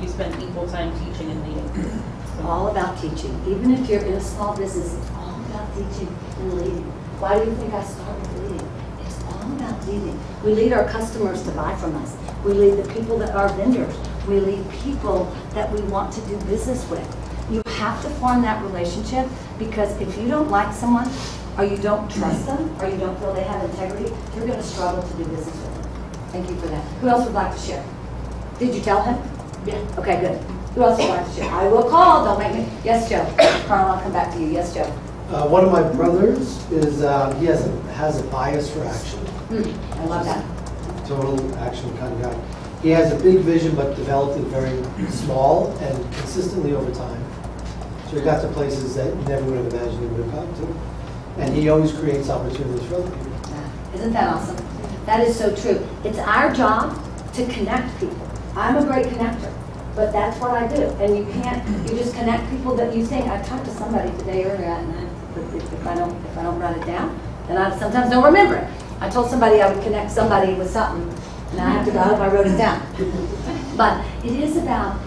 he spent equal time teaching and leading. All about teaching. Even if you're in a small business, it's all about teaching and leading. Why do you think I started leading? It's all it's easy. We lead our customers to buy from us. We lead the people that are vendors. We lead people that we want to do business with. You have to form that relationship, because if you don't like someone, or you don't trust them, or you don't feel they have integrity, you're going to struggle to do business with them. Thank you for that. Who else would like to share? Did you tell him? Yeah. Okay, good. Who else would like to share? I will call, don't make me. Yes, Joe. Carl, I'll come back to you. Yes, Joe. One of my brothers is, he has a bias for action. I love that. Total action kind of guy. He has a big vision, but developed it very small and consistently over time. So he got to places that you never would have imagined he would have gotten to. And he always creates opportunities for other people. Isn't that awesome? That is so true. It's our job to connect people. I'm a great connector, but that's what I do. And you just connect people that you think. I talked to somebody today earlier, and if I don't write it down, then I sometimes don't remember it. I told somebody I would connect somebody with something, and I have to go, I hope I wrote it down. But it is about,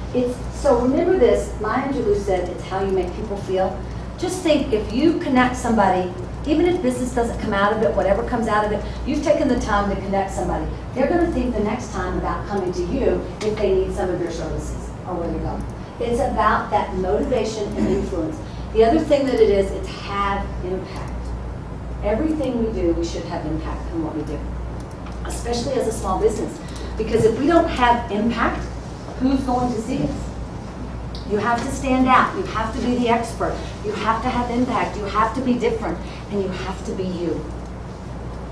so remember this, Maya Angelou said, it's how you make people feel. Just think, if you connect somebody, even if business doesn't come out of it, whatever comes out of it, you've taken the time to connect somebody. They're going to think the next time about coming to you if they need some of your services or where you go. It's about that motivation and influence. The other thing that it is, it's have impact. Everything we do, we should have impact in what we do, especially as a small business. Because if we don't have impact, who's going to see us? You have to stand out. You have to be the expert. You have to have impact. You have to be different. And you have to be you.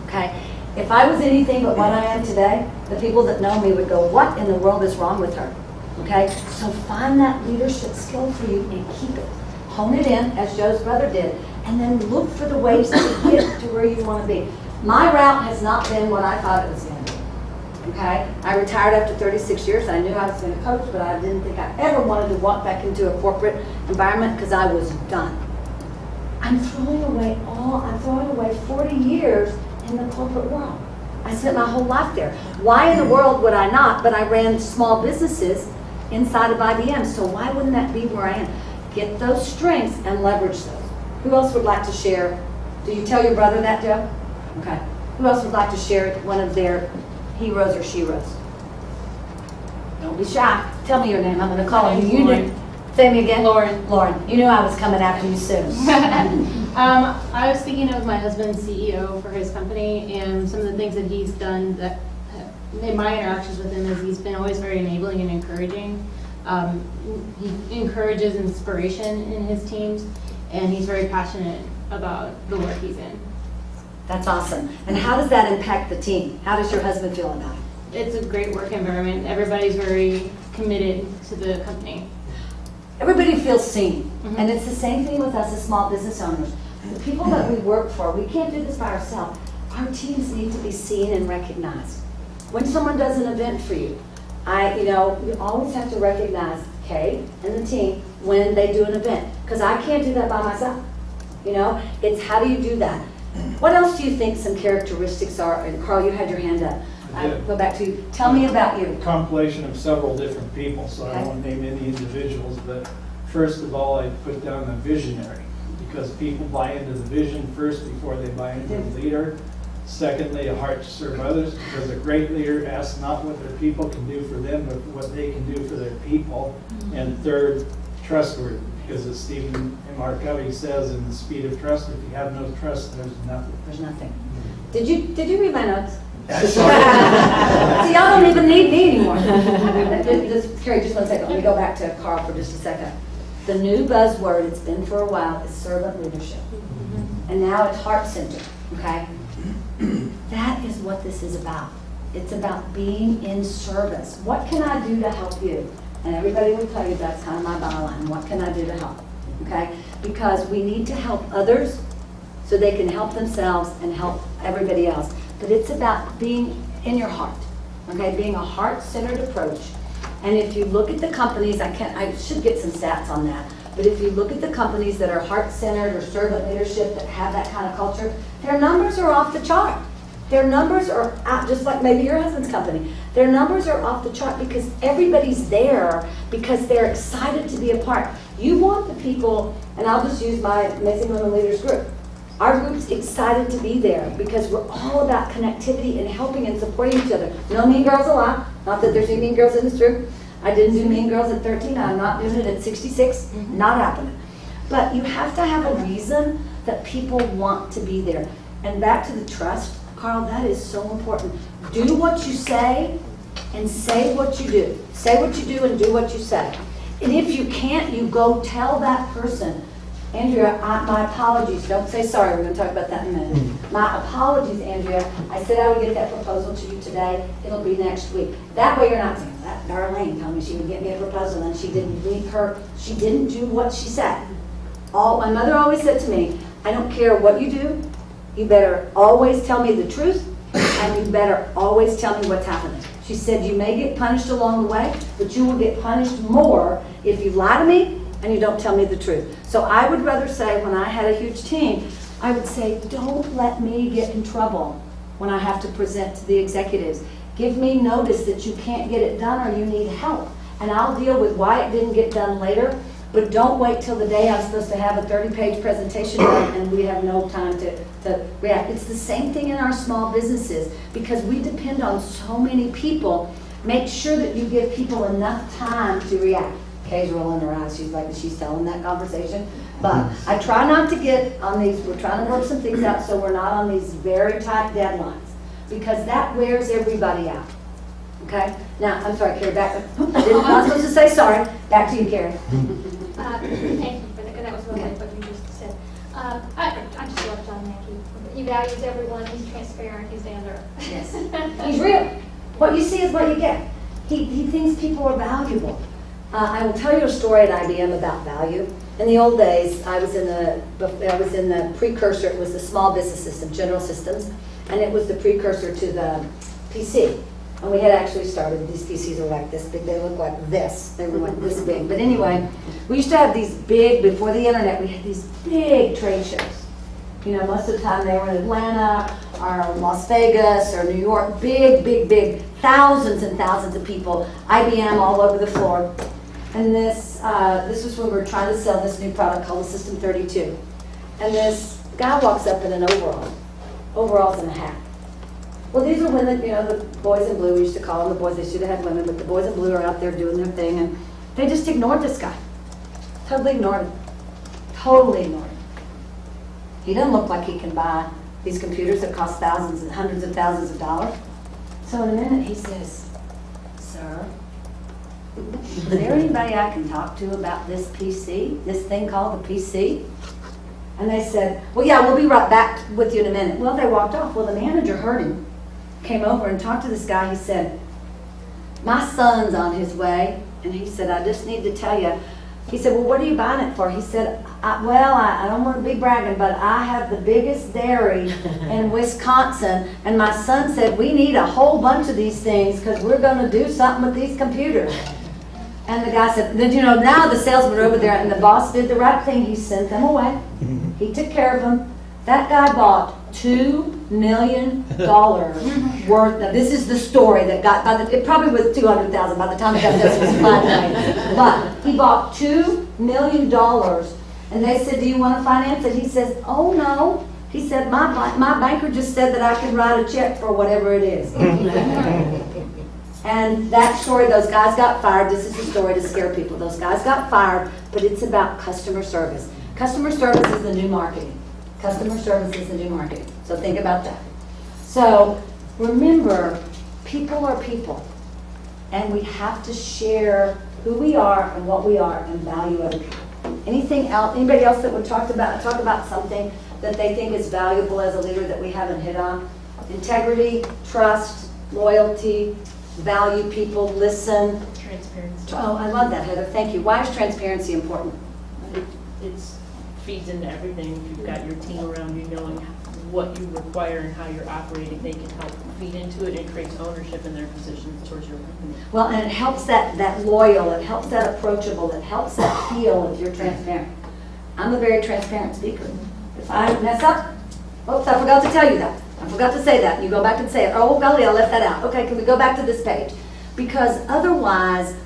Okay? If I was anything but what I am today, the people that know me would go, what in the world is wrong with her? Okay? So find that leadership skill for you and keep it. Hone it in, as Joe's brother did. And then look for the ways to get to where you want to be. My route has not been what I thought it was going to be. Okay? I retired after 36 years. I knew I was going to coach, but I didn't think I ever wanted to walk back into a corporate environment because I was done. I'm throwing away 40 years in the corporate world. I spent my whole life there. Why in the world would I not? But I ran small businesses inside of IBM, so why wouldn't that be where I am? Get those strengths and leverage those. Who else would like to share? Do you tell your brother that, Joe? Okay. Who else would like to share one of their heroes or sheroes? Don't be shy. Tell me your name. I'm going to call you. You knew. Say me again. Lauren. Lauren. You knew I was coming after you soon. I was thinking of my husband's CEO for his company, and some of the things that he's done that in my interactions with him is he's been always very enabling and encouraging. He encourages inspiration in his teams, and he's very passionate about the work he's in. That's awesome. And how does that impact the team? How does your husband feel about it? It's a great work environment. Everybody's very committed to the company. Everybody feels seen. And it's the same thing with us as small business owners. The people that we work for, we can't do this by ourselves. Our teams need to be seen and recognized. When someone does an event for you, you always have to recognize Kay and the team when they do an event. Because I can't do that by myself. It's how do you do that? What else do you think some characteristics are? And Carl, you had your hand up. I'll go back to you. Tell me about you. Compilation of several different people, so Okay. I won't name any individuals, but first of all, I put down a visionary, because people buy into the vision first before they buy into the leader. Secondly, a heart to serve others, because a great leader asks not what their people can do for them, but what they can do for their people. And third, trustworthy, because as Stephen M. R. Covey says in The Speed of Trust, if you have no trust, there's nothing. There's nothing. Did you read my notes? Sorry. See, y'all don't even need me anymore. Carrie, just 1 second. Let me go back to Carl for just a second. The new buzzword, it's been for a while, is servant leadership. And now it's heart-centered, okay? That is what this is about. It's about being in service. What can I do to help you? And everybody will tell you that's kind of my byline. What can I do to help? Okay? Because we need to help others so they can help themselves and help everybody else. But it's about being in your heart, okay? Being a heart-centered approach. And if you look at the companies, I should get some stats on that, but if you look at the companies that are heart-centered or servant leadership that have that kind of culture, their numbers are off the chart. Their numbers are out, just like maybe your husband's company. Their numbers are off the chart because everybody's there because they're excited to be a part. You want the people, and I'll just use my Amazing Women Leaders group. Our group's excited to be there because we're all about connectivity and helping and supporting each other. No mean girls allowed. Not that there's any mean girls in this room. I didn't do mean girls at 13. I'm not doing it at 66. Not happening. But you have to have a reason that people want to be there. And back to the trust, Carl, that is so important. Do what you say and say what you do. Say what you do and do what you say. And if you can't, you go tell that person, Andrea, my apologies. Don't say sorry. We're going to talk about that in a minute. My apologies, Andrea. I said I would get that proposal to you today. It'll be next week. That way you're not saying, that Darlene told me she would get me a proposal and she didn't do what she said. My mother always said to me, I don't care what you do. You better always tell me the truth and you better always tell me what's happening. She said, you may get punished along the way, but you will get punished more if you lie to me and you don't tell me the truth. So I would rather say, when I had a huge team, I would say, don't let me get in trouble when I have to present to the executives. Give me notice that you can't get it done or you need help. And I'll deal with why it didn't get done later, but don't wait till the day I'm supposed to have a 30-page presentation done and we have no time to react. It's the same thing in our small businesses because we depend on so many people. Make sure that you give people enough time to react. Kay's rolling her eyes. She's like, she's telling that conversation. But I try not to get on these, we're trying to work some things out so we're not on these very tight deadlines because that wears everybody out. Okay? Now, I'm sorry, Carrie, back. I'm not supposed to say sorry. Back to you, Carrie. Thank you for that, that was really what you just said. I just love John Mackey. He values everyone, he's transparent, he's down there. Yes. He's real. What you see is what you get. He thinks people are valuable. I will tell you a story at IBM about value. In the old days, I was in the precursor, it was the small business system, General Systems, and it was the precursor to the PC. And we had actually started, these PCs are like this big, they look like this, they were like this big. But anyway, we used to have these big, before the internet, we had these big trade shows. You know, most of the time they were in Atlanta, or Las Vegas, or New York, big, thousands and thousands of people, IBM all over the floor. And this was when we were trying to sell this new product called the System 32. And this guy walks up in an overalls and a hat. Well, these are women, you know, the boys in blue, we used to call them the boys, they should have had women, but the boys in blue are out there doing their thing, and they just ignored this guy. Totally ignored him. Totally ignored him. He doesn't look like he can buy these computers that cost thousands and hundreds of thousands of dollars. So in a minute he says, sir, is there anybody I can talk to about this PC, this thing called the PC? And they said, well, yeah, we'll be right back with you in a minute. Well, they walked off. Well, the manager heard him, came over and talked to this guy. He said, my son's on his way. And he said, I just need to tell you. He said, well, what are you buying it for? He said, I don't want to be bragging, but I have the biggest dairy in Wisconsin. And my son said, we need a whole bunch of these things because we're going to do something with these computers. And the guy said, then, you know, now the salesmen are over there, and the boss did the right thing. He sent them away. He took care of them. That guy bought $2 million worth. Now, this is the story that got, it probably was $200,000 by the time it got this was $5 million. But he bought $2 million, and they said, do you want to finance it? He says, oh, no. He said, my banker just said that I can write a check for whatever it is. And that story, those guys got fired. This is the story to scare people. Those guys got fired, but it's about customer service. Customer service is the new marketing. Customer service is the new marketing. So think about that. So remember, people are people. And we have to share who we are and what we are and value other people. Anything else, anybody else that would talk about something that they think is valuable as a leader that we haven't hit on? Integrity, trust, loyalty, value people, listen. Transparency. Oh, I love that, Heather. Thank you. Why is transparency important? It feeds into everything. If you've got your team around you knowing what you require and how you're operating, they can help feed into it and creates ownership in their positions towards your company. Well, and it helps that loyal, it helps that approachable, it helps that feel if you're transparent. I'm a very transparent speaker. If I mess up, oops, I forgot to tell you that. I forgot to say that. You go back and say it. Oh, golly, I left that out. Okay, can we go back to this page? Because otherwise,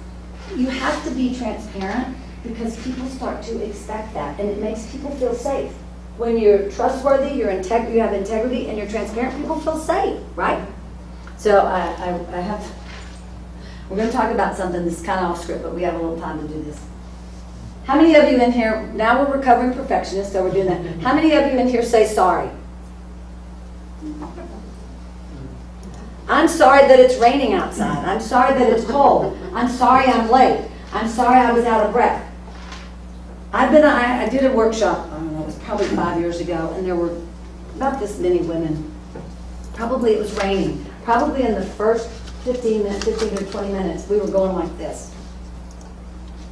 you have to be transparent because people start to expect that, and it makes people feel safe. when you're trustworthy, you have integrity, and you're transparent, people feel safe, right? So we're going to talk about something that's kind of off script, but we have a little time to do this. How many of you in here, now we're recovering perfectionists, so we're doing that. How many of you in here say sorry? I'm sorry that it's raining outside. I'm sorry that it's cold. I'm sorry I'm late. I'm sorry I was out of breath. I did a workshop, I don't know, it was probably 5 years ago, and there were not this many women. Probably it was raining. Probably in the first 15 or 20 minutes, we were going like this,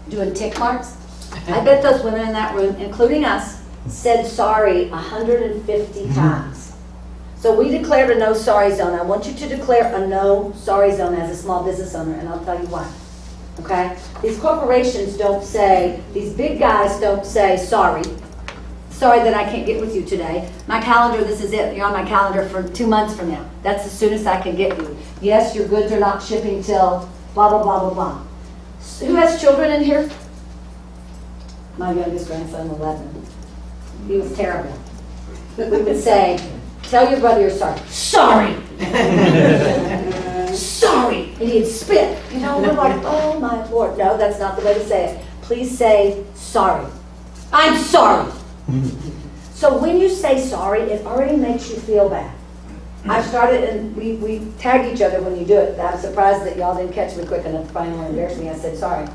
doing tick marks. I bet those women in that room, including us, said sorry 150 times. So we declared a no sorry zone. I want you to declare a no sorry zone as a small business owner, and I'll tell you why. Okay? These corporations don't say, these big guys don't say sorry. Sorry that I can't get with you today. My calendar, this is it. You're on my calendar for 2 months from now. That's as soon as I can get you. Yes, your goods are not shipping till blah, blah, blah, blah, blah. Who has children in here? My youngest grandson, 11. He was terrible. We would say, tell your brother you're sorry. Sorry! Sorry! And he'd spit. You know, we're like, oh my Lord. No, that's not the way to say it. Please say sorry. I'm sorry. So when you say sorry, it already makes you feel bad. I've started, and we tag each other when you do it. I'm surprised that y'all didn't catch me quick enough to finally embarrass me. I said sorry.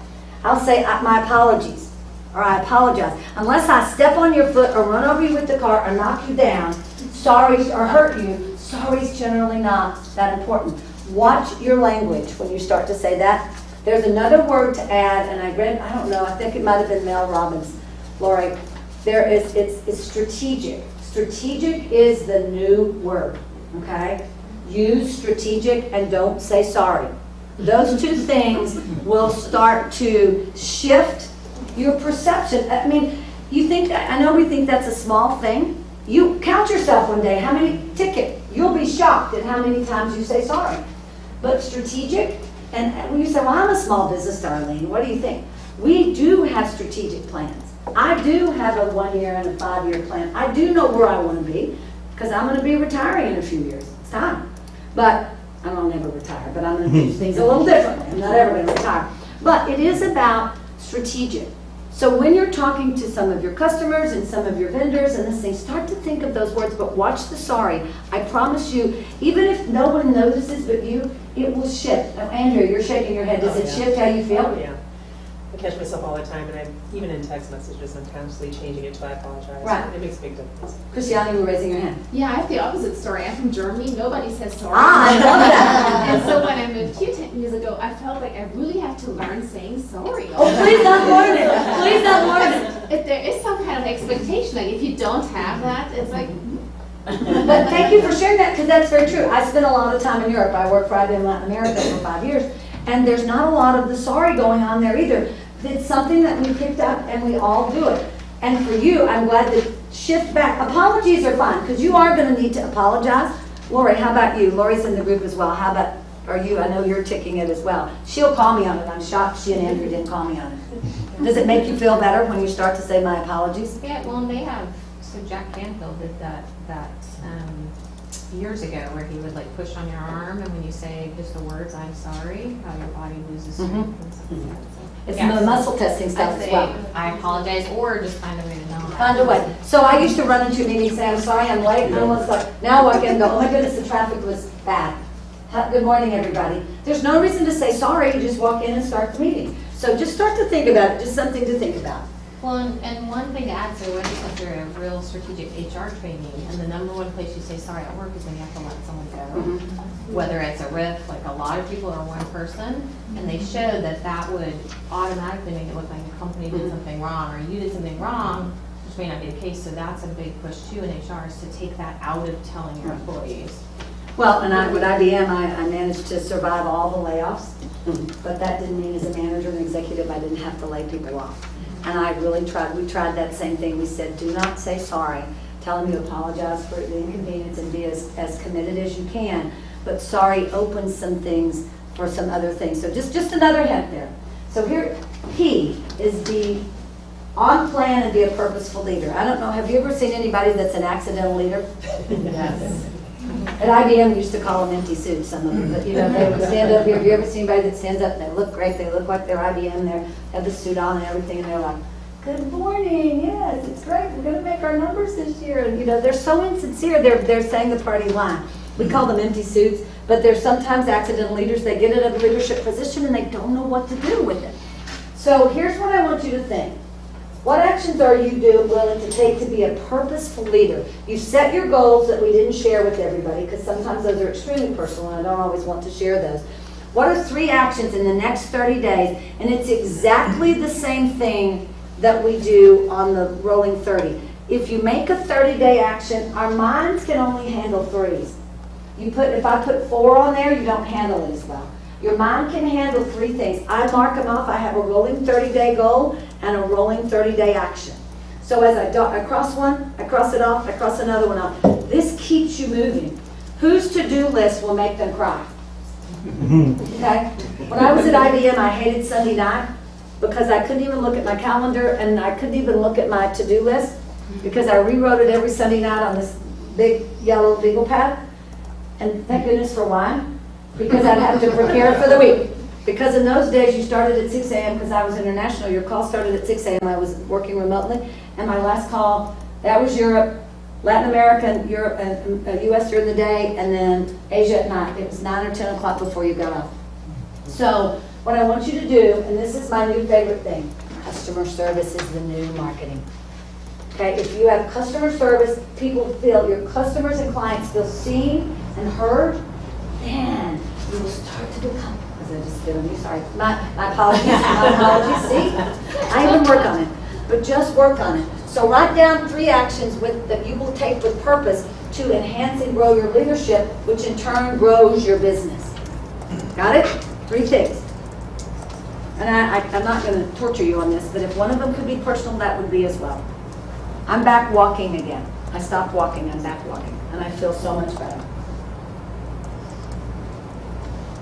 I'll say my apologies, or I apologize. Unless I step on your foot or run over you with the car or knock you down, sorry, or hurt you, sorry's generally not that important. Watch your language when you start to say that. There's another word to add, and I don't know, I think it might have been Mel Robbins. Lori, it's strategic. Strategic is the new word, okay? Use strategic and don't say sorry. Those two things will start to shift your perception. I mean, I know we think that's a small thing. You count yourself one day, how many ticket. You'll be shocked at how many times you say sorry. But strategic, and when you say, well, I'm a small business, Darlene, what do you think? We do have strategic plans. I do have a 1 year and a 5 year plan. I do know where I want to be, because I'm going to be retiring in a few years. It's time. But I don't never retire, but I'm going to do things a little differently. I'm not ever going to retire. But it is about strategic. So when you're talking to some of your customers and some of your vendors and this thing, start to think of those words, but watch the sorry. I promise you, even if no one notices but you, it will shift. Now, Andrew, you're shaking your head. Does it shift how you feel? Oh, yeah. I catch myself all the time, and even in text messages, I'm constantly changing it to I apologize. Right. It makes a big difference. Christiane, you were raising your hand. Yeah, I have the opposite story. I'm from Germany. Nobody says sorry. I love that. And so when I moved here 10 years ago, I felt like I really have to learn saying sorry. Oh, please don't learn it. Please don't learn it. If there is some kind of expectation, like if you don't have that, it's like, But thank you for sharing that, because that's very true. I spent a lot of time in Europe. I worked for IBM Latin America for 5 years, and there's not a lot of the sorry going on there either. It's something that we picked up, and we all do it. And for you, I'm glad to shift back. Apologies are fine, because you are going to need to apologize. Lori, how about you? Lori's in the group as well. How about, I know you're ticking it as well. She'll call me on it. I'm shocked she and Andrew didn't call me on it. Does it make you feel better when you start to say my apologies? Yeah, well, they have, so Jack Canfield did that years ago, where he would like push on your arm, and when you say just the words "I'm sorry," how your body loses strength and stuff like that. So, It's the muscle testing stuff I'd as say, well. I apologize, or just find a way to know. Find a way. So I used to run into a meeting, say, I'm sorry, I'm late. And I was like, now I walk in and go, oh my goodness, the traffic was bad. Good morning, everybody. There's no reason to say sorry. You just walk in and start the meeting. So just start to think about it. Just something to think about. Well, and one thing to add, so when you went through a real strategic HR training, and the number one place you say sorry at work is when you have to let someone go. Whether it's a riff, like a lot of people are one person, and they showed that would automatically make it look like the company did something wrong, or you did something wrong, which may not be the case. So that's a big push too in HR, is to take that out of telling your employees. Well, and with IBM, I managed to survive all the layoffs, but that didn't mean as a manager and executive, I didn't have to lay people off. And I really tried. We tried that same thing. We said, do not say sorry. Tell them you apologize for the inconvenience and be as committed as you can. But sorry opens some things for some other things. So just another hint there. So here, P is the on plan and be a purposeful leader. I don't know, have you ever seen anybody that's an accidental leader? Yes. At IBM, we used to call them empty suits, some of them, but you know, they would stand up here. Have you ever seen anybody that stands up and they look great, they look like they're IBM, they have the suit on and everything, and they're like, good morning, yes, it's great, we're gonna make our numbers this year. And you know, they're so insincere, they're saying the party line. We call them empty suits, but they're sometimes accidental leaders. They get in a leadership position and they don't know what to do with it. So here's what I want you to think. What actions are you willing to take to be a purposeful leader? You set your goals that we didn't share with everybody, because sometimes those are extremely personal and I don't always want to share those. What are 3 actions in the next 30 days? And it's exactly the same thing that we do on the rolling 30. If you make a 30-day action, our minds can only handle 3s. If I put 4 on there, you don't handle it as well. Your mind can handle 3 things. I mark them off. I have a rolling 30-day goal and a rolling 30-day action. So as I cross one, I cross it off, I cross another one off. This keeps you moving. Whose to-do list will make them cry? Okay? When I was at IBM, I hated Sunday night because I couldn't even look at my calendar and I couldn't even look at my to-do list because I rewrote it every Sunday night on this big yellow legal pad. And thank goodness for why. Because I'd have to prepare for the week. Because in those days you started at 6 a.m. because I was international. Your call started at 6 a.m. I was working remotely. And my last call, that was Europe, Latin America, and Europe, and US during the day, and then Asia at night. It was 9 or 10 o'clock before you got up. So what I want you to do, and this is my new favorite thing, customer service is the new marketing. Okay, if you have customer service, your customers and clients feel seen and heard, then you will start to become, because I just did on you, sorry. My apologies, see? I even work on it, but just work on it. So write down 3 actions that you will take with purpose to enhance and grow your leadership, which in turn grows your business. Got it? 3 things. And I'm not going to torture you on this, but if one of them could be personal, that would be as well. I'm back walking again. I stopped walking, I'm back walking, and I feel so much better.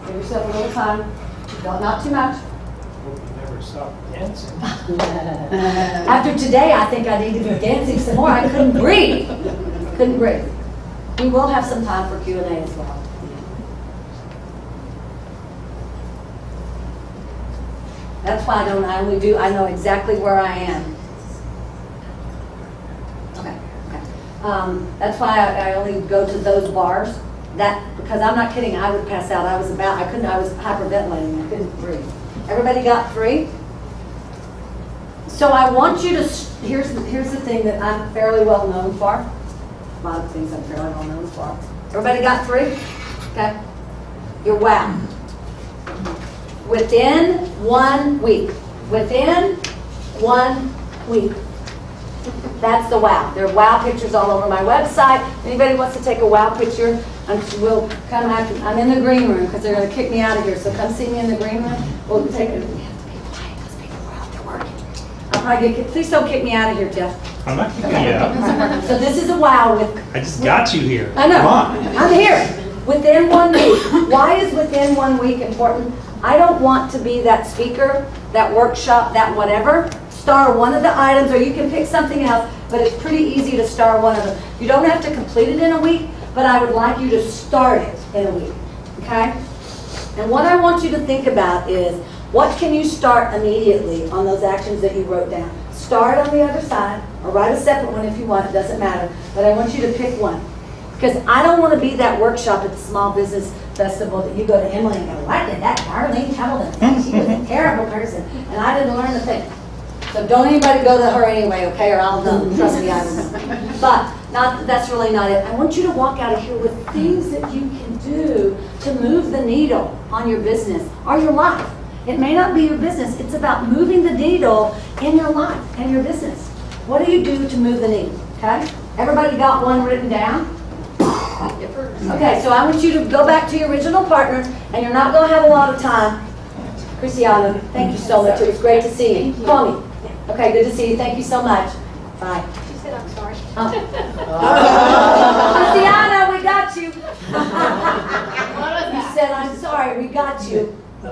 Give yourself a little time, not too much. Hope you never stop dancing. After today, I think I need to be dancing some more. I couldn't breathe. Couldn't breathe. We will have some time for Q&A as well. That's why I know exactly where I am. Okay. That's why I only go to those bars. Because I'm not kidding, I would pass out. I was hyperventilating, I couldn't breathe. Everybody got 3? So I want you to, here's the thing that I'm fairly well known for. A lot of things I'm fairly well known for. Everybody got 3? Okay. Your wow. Within 1 week. Within 1 week. That's the wow. There are wow pictures all over my website. Anybody wants to take a wow picture? I'm in the green room because they're going to kick me out of here. So come see me in the green room. We'll take it. We have to be quiet because people are out there working. I'll probably get kicked. Please don't kick me out of here, Jeff. I'm not kicking you out. So this is a wow with. I just got you here. I know. Come on. I'm here. Within 1 week. Why is within 1 week important? I don't want to be that speaker, that workshop, that whatever. Star one of the items, or you can pick something else, but it's pretty easy to star one of them. You don't have to complete it in a week, but I would like you to start it in a week, okay? And what I want you to think about is, what can you start immediately on those actions that you wrote down? Start on the other side, or write a separate one if you want, it doesn't matter, but I want you to pick one. Because I don't want to be that workshop at the Small Business Festival that you go to Emily and go, why did that Darlene Templeton think she was a terrible person, and I didn't learn a thing. So don't anybody go to her anyway, okay, or I'll know. Trust me, I will know. But that's really not it. I want you to walk out of here with things that you can do to move the needle on your business or your life. It may not be your business. It's about moving the needle in your life and your business. What do you do to move the needle, okay? Everybody got one written down? Okay, so I want you to go back to your original partners, and you're not going to have a lot of time. Christiana, thank you so much. It was great to see you. Call me. Okay, good to see you. Thank you so much. Bye. She said, I'm sorry. Christiana, we got you. You said, I'm sorry, we got you. So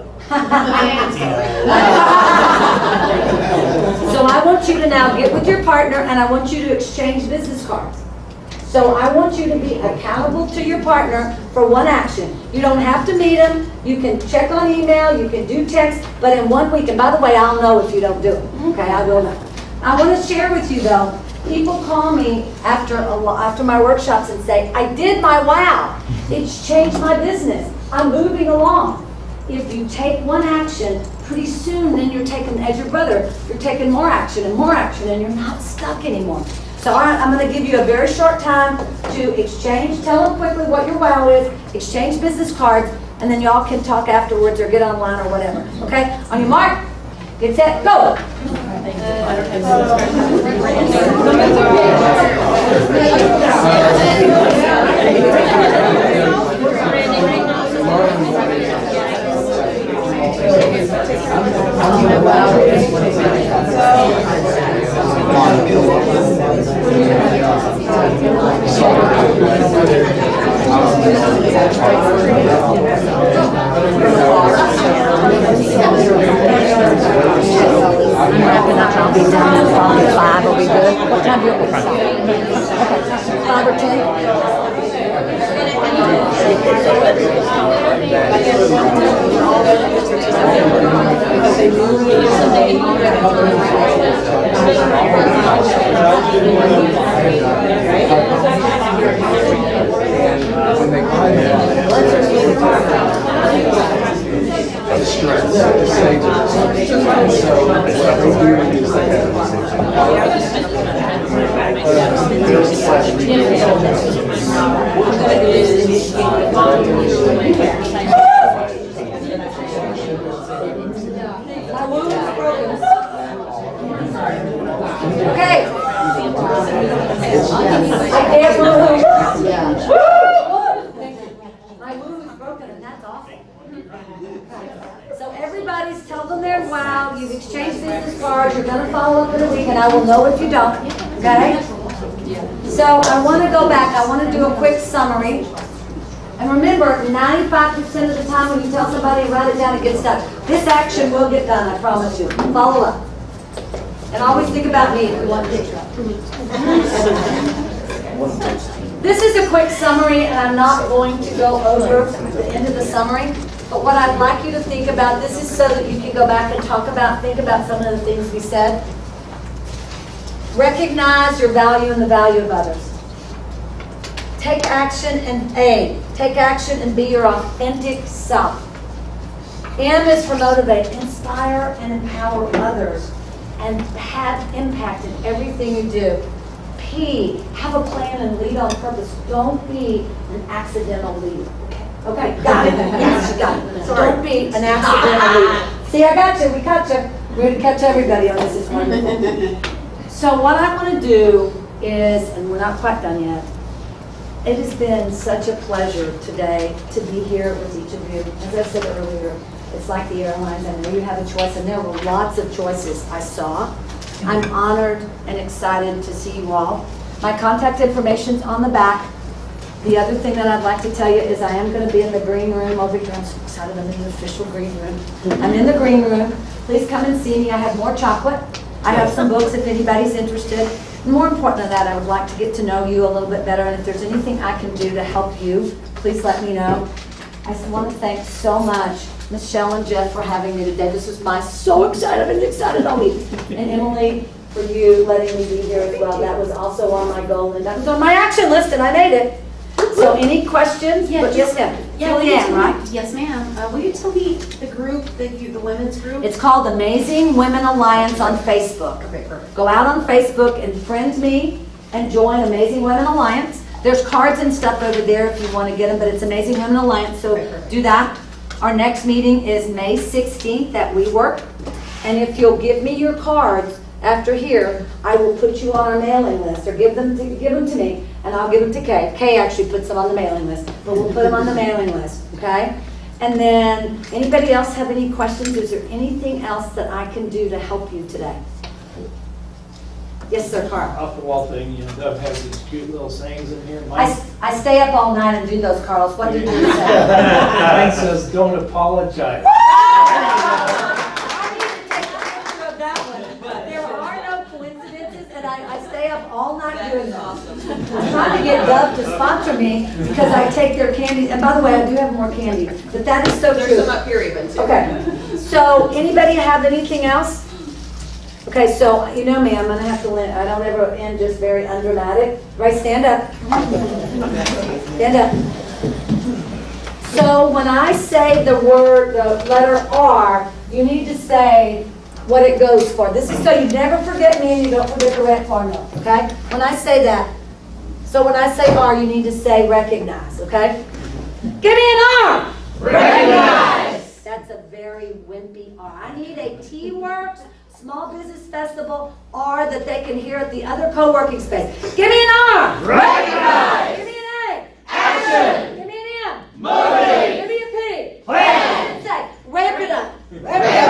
I want you to now get with your partner and I want you to exchange business cards. So I want you to be accountable to your partner for one action. You don't have to meet them. You can check on email, you can do text, but in 1 week, and by the way, I'll know if you don't do it. Okay, I will know. I want to share with you though, people call me after my workshops and say, I did my wow. It's changed my business. I'm moving along. If you take one action, pretty soon then you're taking, as your brother, you're taking more action, and you're not stuck anymore. So I'm going to give you a very short time to exchange, tell them quickly what your wow is, exchange business cards, and then y'all can talk afterwards or get online or whatever. Okay? On your mark, get set, go! I'll be done at probably 5. Are we good? What time do you want to stop? Okay, 5 or Okay. I can't move. My womb is broken and that's awful. So everybody's tell them their wow, you've exchanged business cards, you're going to follow up in a week and I will know if you don't. Okay? So I want to go back, I want to do a quick summary. And remember, 95% of the time when you tell somebody, write it down, it gets done. This action will get done, I promise you. Follow up. And always think about me if you want to picture. This is a quick summary, and I'm not going to go over the end of the summary. But what I'd like you to think about, this is so that you can go back and think about some of the things we said. Recognize your value and the value of others. Take action and take action and be your authentic self. M is for motivate, inspire and empower others and have impact in everything you do. P, have a plan and lead on purpose. Don't be an accidental leader. Okay, got it. Yes, you got it. Don't be an accidental leader. See, I got you. We caught you. We're going to catch everybody on this. It's wonderful. So what I want to do is, and we're not quite done yet, it has been such a pleasure today to be here with each of you. As I said earlier, it's like the airlines. I know you have a choice, and there were lots of choices I saw. I'm honored and excited to see you all. My contact information's on the back. The other thing that I'd like to tell you is I am going to be in the green room over here. I'm so excited I'm in the official green room. I'm in the green room. Please come and see me. I have more chocolate. I have some books if anybody's interested. More important than that, I would like to get to know you a little bit better, and if there's anything I can do to help you, please let me know. I want to thank so much Michelle and Jeff for having me today. This was so excited. I've been excited all week. And Emily, for you letting me be here as well. That was also on my goal, and that was on my action list, and I made it. So any questions? Yes, ma'am. Julianne, right? Yes, ma'am. Will you tell me the group, the women's group? It's called Amazing Women Alliance on Facebook. Okay, perfect. Go out on Facebook and friend me and join Amazing Women Alliance. There's cards and stuff over there if you want to get them, but it's Amazing Women Alliance, so do that. Our next meeting is May 16th at WeWork. And if you'll give me your cards after here, I will put you on our mailing list, or give them to me, and I'll give them to Kay. Kay actually puts them on the mailing list, but we'll put them on the mailing list, okay? And then, anybody else have any questions? Is there anything else that I can do to help you today? Yes, sir, Carl. Off the wall thing, Dove has these cute little sayings in here. I stay up all night and do those, Carlos. What did you say? Mine says, don't apologize. I need to take a picture of that one. There are no all night That doing is that. awesome. I'm trying to get Dove to sponsor me because I take their candy. And by the way, I do have more candy, but that is so There's true. some up here even too. Okay, so anybody have anything else? Okay, so you know me, I'm gonna have to, I don't ever end just very undramatic. Right, stand up. Stand up. So when I say the letter R, you need to say what it goes for. This is so you never forget me and you don't forget the red formula, okay? When I say that, so when I say R, you need to say recognize, okay? Give me an R! Recognize! That's a very wimpy R. I need a T-Werx Small Business Festival R that they can hear at the other co-working space. Give me an R! Recognize! Give me an A! Action! Give me an M! Motivate! Give me a P! Plan! Say, ramp it up! Ramp it